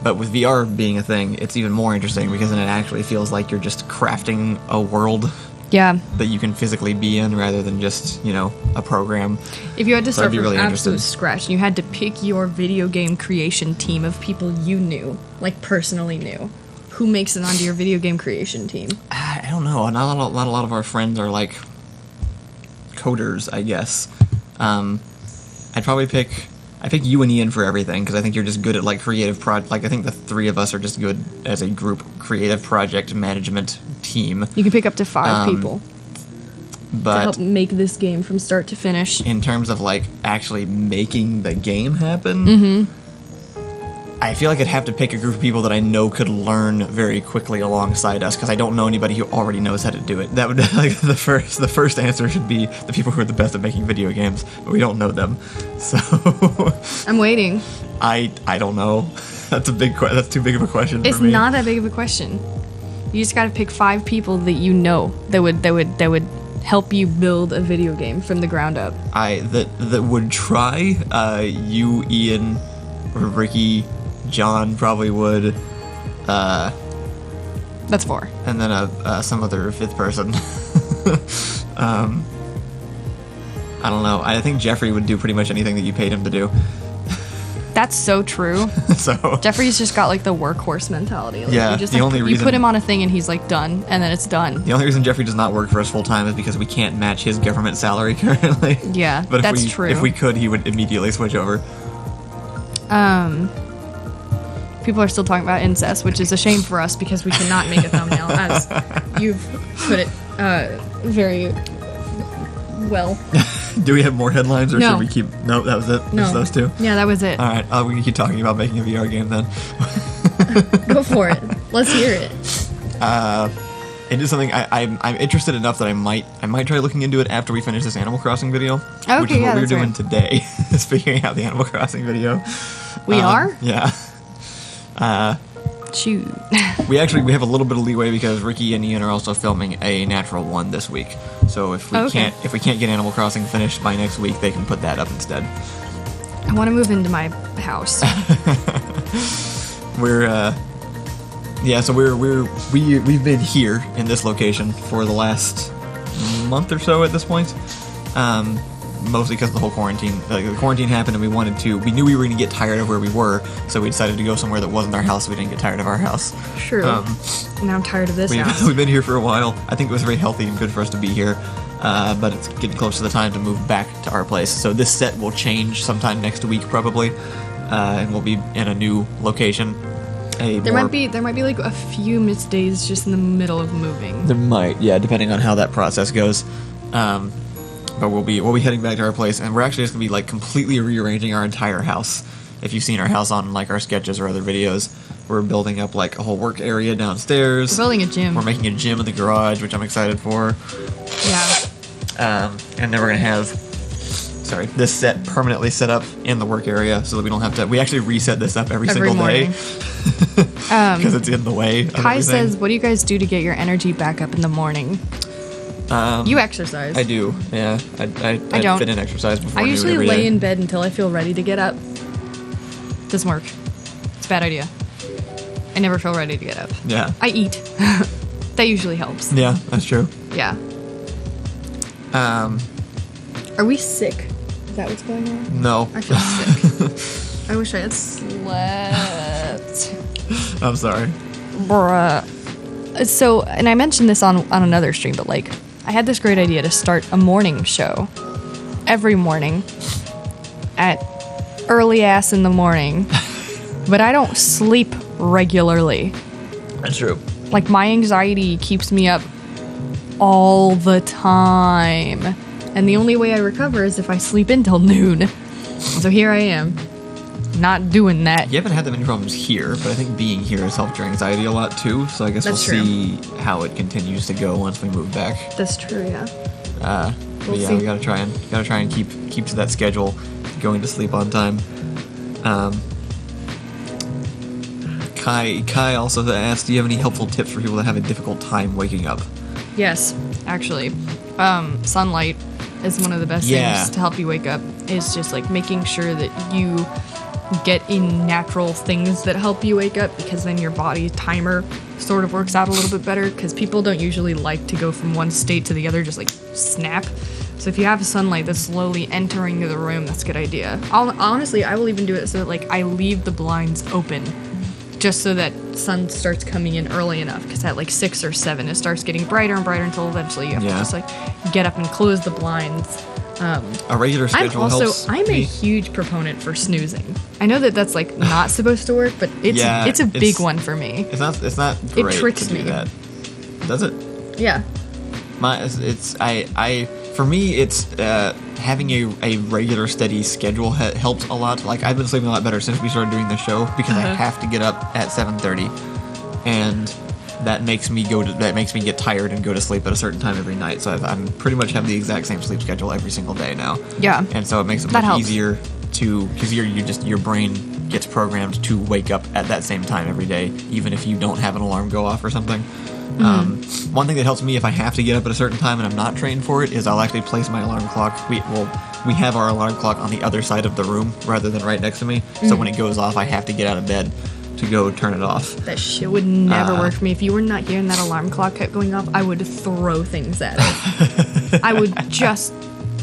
But with VR being a thing, it's even more interesting because then it actually feels like you're just crafting a world Yeah. that you can physically be in rather than just, you know, a program. If you had to So I'd start be from really absolute interested. scratch and you had to pick your video game creation team of people you knew, like personally knew, who makes it onto your video game creation team? I don't know. Not a lot of our friends are like coders, I guess. I'd probably pick you and Ian for everything because I think you're just good at like creative like I think the 3 of us are just good as a group creative project management team. You can pick up to 5 people to But help make this game from start to finish. in terms of like actually making the game happen, I feel like I'd have to pick a group of people that I know could learn very quickly alongside us because I don't know anybody who already knows how to do it. That would like the first answer should be the people who are the best at making video games, but we don't know them. So I'm waiting. I don't know. That's that's too big of a question It's for me. not that big of a question. You just got to pick 5 people that you know that would help you build a video game from the ground up. That would try. You, Ian, Ricky, John probably would. That's 4. And then some other 5th person. I don't know. I think Jeffrey would do pretty much anything that you paid him to do. That's so true. So Jeffrey's just got like the workhorse mentality. Like, Yeah, you just the only you reason- put him on a thing and he's like done, and then it's done. the only reason Jeffrey does not work for us full time is because we can't match his government salary currently. Yeah, But that's if true. If we could, he would immediately switch over. People are still talking about incest, which is a shame for us because we cannot make a thumbnail, as you've put it very well. Do we have more headlines, or No. should we keep? No, that was it. No, Just those 2. Yeah, that was it. All right, we can keep talking about making a VR game then. Go for it. Let's hear it. It is something I'm interested enough that I might try looking into it after we finish this Animal Crossing video, Okay, which is yeah, what we were that's doing right. today, is figuring out the Animal Crossing video. We are? Yeah. Shoot. We have a little bit of leeway because Ricky and Ian are also filming a Natural 1 this week. So if we Okay. can't get Animal Crossing finished by next week, they can put that up instead. I want to move into my house. We've been here in this location for the last month or so at this point. mostly because the whole quarantine, like the quarantine happened, and we knew we were going to get tired of where we were, so we decided to go somewhere that wasn't our house. So we didn't get tired of our house. True. Now I'm tired of this house. We've been here for a while. I think it was very healthy and good for us to be here. But it's getting close to the time to move back to our place. So this set will change sometime next week probably, and we'll be in a new location. There might be like a few missed days just in the middle of moving. There might, yeah, depending on how that process goes. But we'll be heading back to our place, and we're actually just gonna be like completely rearranging our entire house. If you've seen our house on like our sketches or other videos, we're building up like a whole work area downstairs. We're building a gym. We're making a gym in the garage, which I'm excited for. Yeah. And then we're gonna have this set permanently set up in the work area so that we don't have to. We actually reset this up every single morning. Day because it's in the way. Kai says, "What do you guys do to get your energy back up in the morning?" You exercise. I do. Yeah, I don't fit in exercise before. I usually lay in bed until I feel ready to get up. Doesn't work. It's a bad idea. I never feel ready to get up. Yeah. I eat. That usually helps. Yeah, that's true. Yeah. Are we sick? Is that what's going on? No. I feel sick. I wish I had slept. I'm sorry. Bruh. So, and I mentioned this on another stream, but like, I had this great idea to start a morning show every morning at early ass in the morning, but I don't sleep regularly. That's true. Like, my anxiety keeps me up all the time, and the only way I recover is if I sleep until noon. So here I am, not doing that. You haven't had that many problems here, but I think being here has helped your anxiety a lot too, so I guess we'll see how it continues to go once we move back. That's true, yeah. We'll see. We gotta try and keep to that schedule, going to sleep on time. Kai also asked, do you have any helpful tips for people that have a difficult time waking up? Yes, actually. Sunlight is one of the best things to help you wake up. Is just like making sure that you get in natural things that help you wake up, because then your body timer sort of works out a little bit better, because people don't usually like to go from one state to the other just like snap. So if you have sunlight that's slowly entering the room, that's a good idea. Honestly, I will even do it so that like I leave the blinds open just so that sun starts coming in early enough, because at like 6 or 7 it starts getting brighter and brighter until eventually you have to just like get up and close the blinds. A regular schedule helps. I'm a huge proponent for snoozing. I know that that's like not supposed to work, but it's a big one for me. It's not great. It tricks me. That. Does it? Yeah. For me, it's having a regular, steady schedule helps a lot. Like, I've been sleeping a lot better since we started doing the show, because I have to get up at 7:30, and that makes me get tired and go to sleep at a certain time every night. So I'm pretty much have the exact same sleep schedule every single day now. Yeah. And so it makes it much easier because your brain gets programmed to wake up at that same time every day, even if you don't have an alarm go off or something. One thing that helps me if I have to get up at a certain time and I'm not trained for it is I'll actually place my alarm clock. We have our alarm clock on the other side of the room rather than right next to me. So when it goes off, I have to get out of bed to go turn it off. That shit would never work for me. If you were not hearing that alarm clock kept going off, I would throw things at it. I would just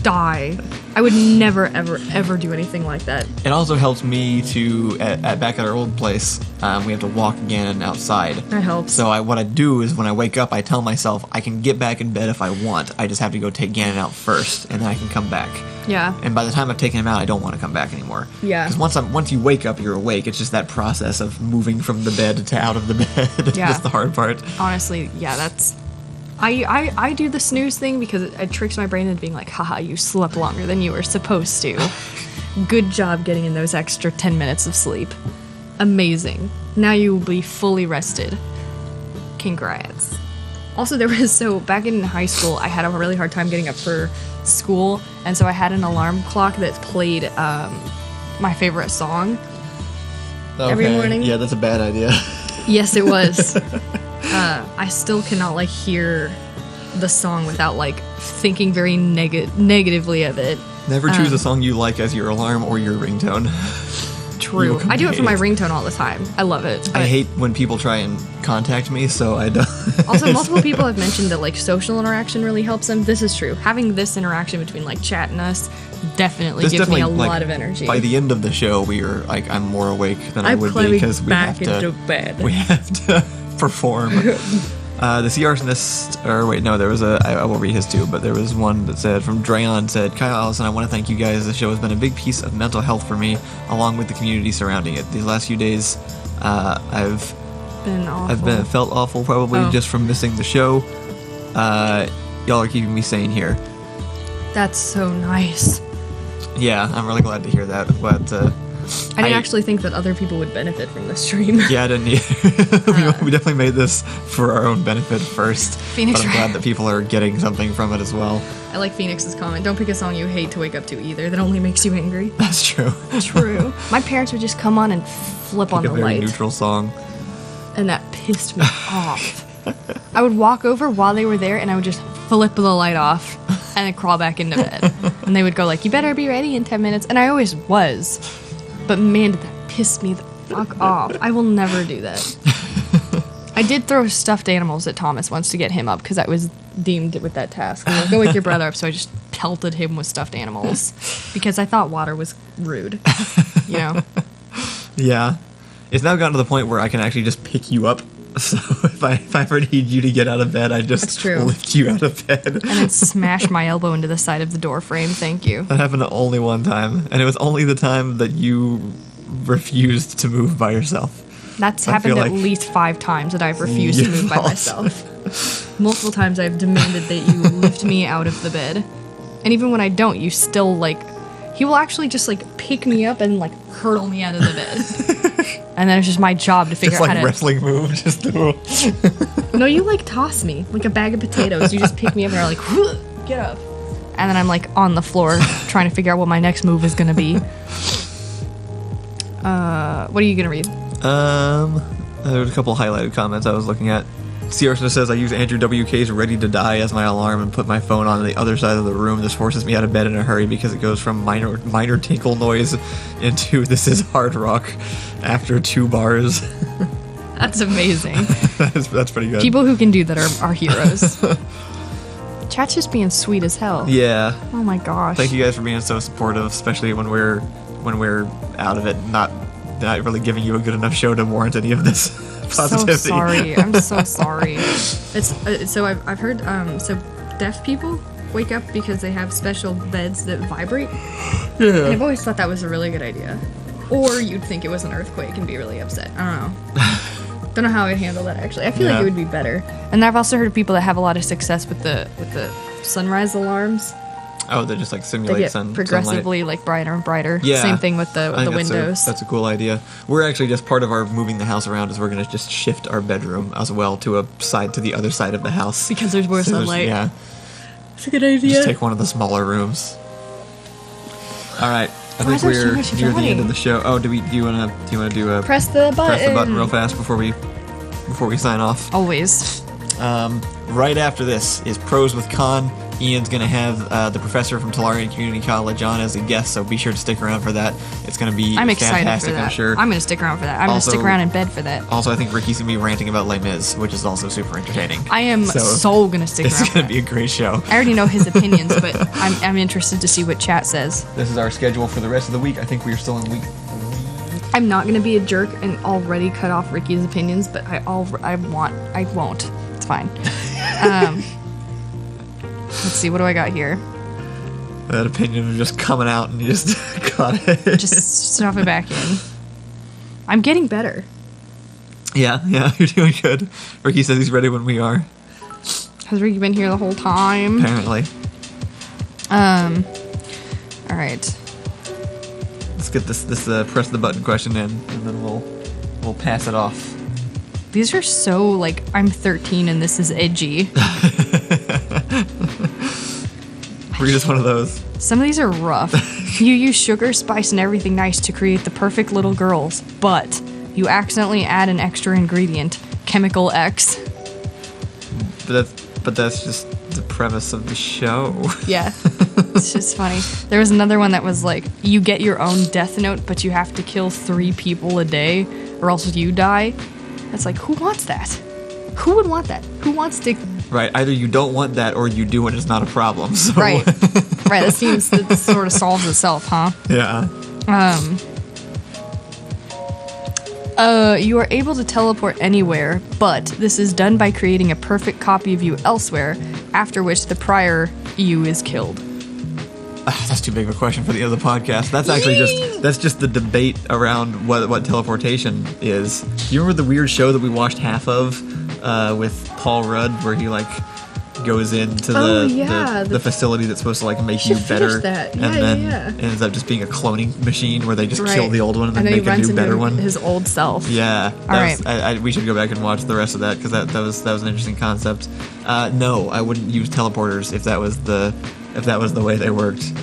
die. I would never, ever, ever do anything like that. It also helps me to, back at our old place, we have to walk again outside. That helps. So what I do is when I wake up, I tell myself I can get back in bed if I want. I just have to go take Gannon out first, and then I can come back. Yeah. And by the time I've taken him out, I don't want to come back anymore. Yeah. Because once you wake up, you're awake. It's just that process of moving from the bed to out of the bed. Yeah. That's the hard part. Honestly, yeah, that's... I do the snooze thing because it tricks my brain into being like, haha, you slept longer than you were supposed to. Good job getting in those extra 10 minutes of sleep. Amazing. Now you will be fully rested. Congrats. Also, back in high school, I had a really hard time getting up for school, and so I had an alarm clock that played my favorite song every morning. Yeah, that's a bad idea. Yes, it was. I still cannot hear the song without thinking very negatively of it. Never choose a song you like as your alarm or your ringtone. True. I do it for my ringtone all the time. I love it. I hate when people try and contact me, so I don't. Also, multiple people have mentioned that like social interaction really helps them. This is true. Having this interaction between like chat and us definitely gives me a lot of energy. By the end of the show, we are like I'm more awake than I would be because we have to. Bed. We have to perform. The Sea Arsonist, or wait, no, there was I will read his too, but there was one that said, from Drayon, said, Kyle, Allison, I want to thank you guys. The show has been a big piece of mental health for me, along with the community surrounding it. These last few days, I've felt awful, probably just from missing the show. Y'all are keeping me sane here. That's so nice. Yeah, I'm really glad to hear that, but I didn't actually think that other people would benefit from this stream. Yeah, I didn't either. We definitely made this for our own benefit first. Phoenix, but I'm glad that people are getting something from it as well. I like Phoenix's comment. Don't pick a song you hate to wake up to either. That only makes you angry. That's true. True. My parents would just come on and flip on the light. A very neutral song. And that pissed me off. I would walk over while they were there and I would just flip the light off and then crawl back into bed. And they would go like, you better be ready in 10 minutes. And I always was. But man, did that piss me the fuck off. I will never do that. I did throw stuffed animals at Thomas once to get him up because I was deemed with that task. I'm like, go wake your brother up. So I just pelted him with stuffed animals because I thought water was rude. You know? Yeah. It's now gotten to the point where I can actually just pick you up. So if I ever need you to get out of bed, I just lift you out of bed. And then smash my elbow into the side of the door frame. Thank you. That happened only one time. And it was only the time that you refused to move by yourself. That's happened at least 5 times that I've refused to move by myself. Multiple times I've demanded that you lift me out of the bed. And even when I don't, you still, like... He will actually just, like, pick me up and, like, hurtle me out of the bed. And then it's just my job to figure out how to... Just, like, wrestling move? Just No, you, like, toss me. Like a bag of potatoes. You just pick me up and are like, get up. And then I'm, like, on the floor trying to figure out what my next move is going to be. What are you going to read? There's a couple highlighted comments I was looking at. Sierra says, I use Andrew WK's Ready to Die as my alarm and put my phone on the other side of the room. This forces me out of bed in a hurry because it goes from minor tinkle noise into this is hard rock after 2 bars. That's amazing. That's pretty good. People who can do that are heroes. Chat's just being sweet as hell. Yeah. Oh my gosh. Thank you guys for being so supportive, especially when we're out of it, not really giving you a good enough show to warrant any of this. Positivity. So sorry. I'm so sorry. It's so I've heard so deaf people wake up because they have special beds that vibrate. Yeah. And I've always thought that was a really good idea. Or you'd think it was an earthquake and be really upset. I don't know. Don't know how I'd handle that actually. I feel like it would be better. And I've also heard of people that have a lot of success with the sunrise alarms. Oh, they just like simulate they get sunlight. Progressively like brighter and brighter. Yeah. Same thing with the windows. That's a cool idea. We're actually just part of our moving the house around is we're gonna just shift our bedroom as well to the other side of the house because there's more sunlight. Yeah, it's a good idea. Just take one of the smaller rooms. All right, I think we're near the end of the show. Oh, do you want to do a press the button real fast before we sign off? Always. Right after this is Pros with Con. Ian's going to have the professor from Tellurian Community College on as a guest, so be sure to stick around for that. It's going to be fantastic, for that. I'm sure. I'm going to stick around for that. I'm going to stick around in bed for that. Also, I think Ricky's going to be ranting about Les Mis, which is also super entertaining. I am so going to stick around. It's going to be a great show. I already know his opinions, but I'm interested to see what chat says. This is our schedule for the rest of the week. I think we are still in week... I'm not going to be a jerk and already cut off Ricky's opinions, but I won't. It's fine. Let's see, what do I got here? That opinion is just coming out and you just got it. Just stuff it back in. I'm getting better. Yeah, you're doing good. Ricky says he's ready when we are. Has Ricky been here the whole time? Apparently. Alright. Let's get this press the button question in, and then we'll pass it off. These are so, like, I'm 13 and this is edgy. Read us one of those. Some of these are rough. You use sugar, spice, and everything nice to create the perfect little girls, but you accidentally add an extra ingredient, chemical X. But that's just the premise of the show. Yeah. It's just funny. There was another one that was like, you get your own death note, but you have to kill 3 people a day, or else you die. That's like, who wants that? Who would want that? Who wants to? Right. Either you don't want that, or you do, and it's not a problem. So. Right. Right. That seems that sort of solves itself, huh? Yeah. You are able to teleport anywhere, but this is done by creating a perfect copy of you elsewhere, after which the prior you is killed. That's too big of a question for the other podcast. That's actually just the debate around what teleportation is. Do you remember the weird show that we watched half of with Paul Rudd, where he like goes into the facility that's supposed to like make you better, that. and Yeah, then ends up just being a cloning machine where they just kill the old one and then he make a runs new into better one. His old self. Yeah. Right. We should go back and watch the rest of that because that was an interesting concept. No, I wouldn't use teleporters if that was the way they worked.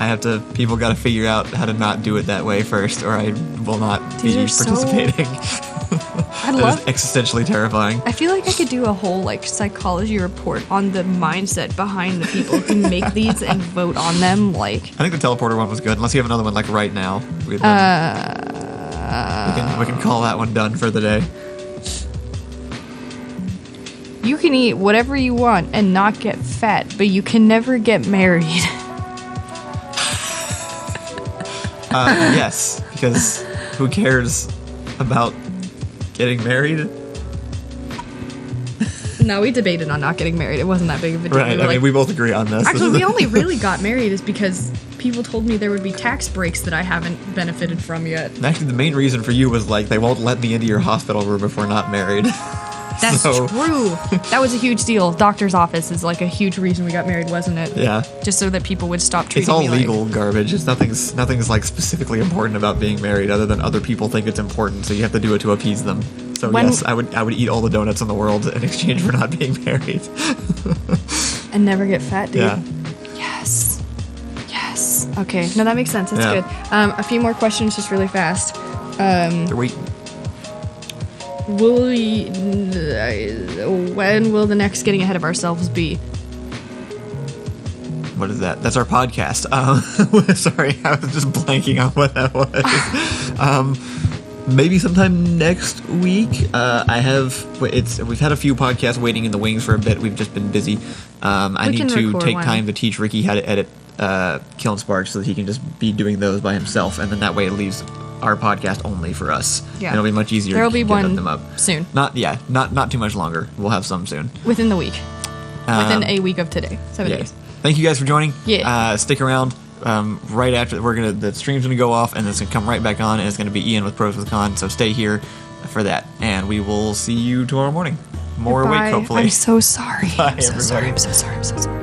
People got to figure out how to not do it that way first, or I will not be participating. That is existentially terrifying. I feel like I could do a whole like psychology report on the mindset behind the people who make these and vote on them. Like, I think the teleporter one was good. Unless you have another one like right now, we can call that one done for the day. You can eat whatever you want and not get fat, but you can never get married. Yes, because who cares about getting married? No, we debated on not getting married. It wasn't that big of a deal. Right, I mean, we both agree on this. Actually, we only really got married is because people told me there would be tax breaks that I haven't benefited from yet. Actually, the main reason for you was like, they won't let me into your hospital room if we're not married. That's true. That was a huge deal. Doctor's office is like a huge reason we got married, wasn't it? Yeah. Just so that people would stop treating It's all me legal garbage. It's nothing's like specifically important about being married other than other people think it's important, so you have to do it to appease them. So yes, I would eat all the donuts in the world in exchange for not being married. And never get fat, dude. Yeah. Yes. Okay. No, that makes sense. That's good. A few more questions just really fast. They're waiting. When will the next Getting Ahead of Ourselves be? What is that? That's our podcast. Sorry, I was just blanking on what that was. Maybe sometime next week. We've had a few podcasts waiting in the wings for a bit. We've just been busy. I need to take time to teach Ricky how to edit Kiln Sparks so that he can just be doing those by himself, and then that way it leaves our podcast only for us. Yeah. And it'll be much easier to get them up. Soon. Not too much longer. We'll have some soon. Within the week. Within a week of today. 7 days. Thank you guys for joining. Yeah. Stick around. Right after the stream's gonna go off and it's gonna come right back on, and it's gonna be Ian with Pros with Con, so stay here for that. And we will see you tomorrow morning. More awake, hopefully. I'm so sorry. Bye, I'm so sorry.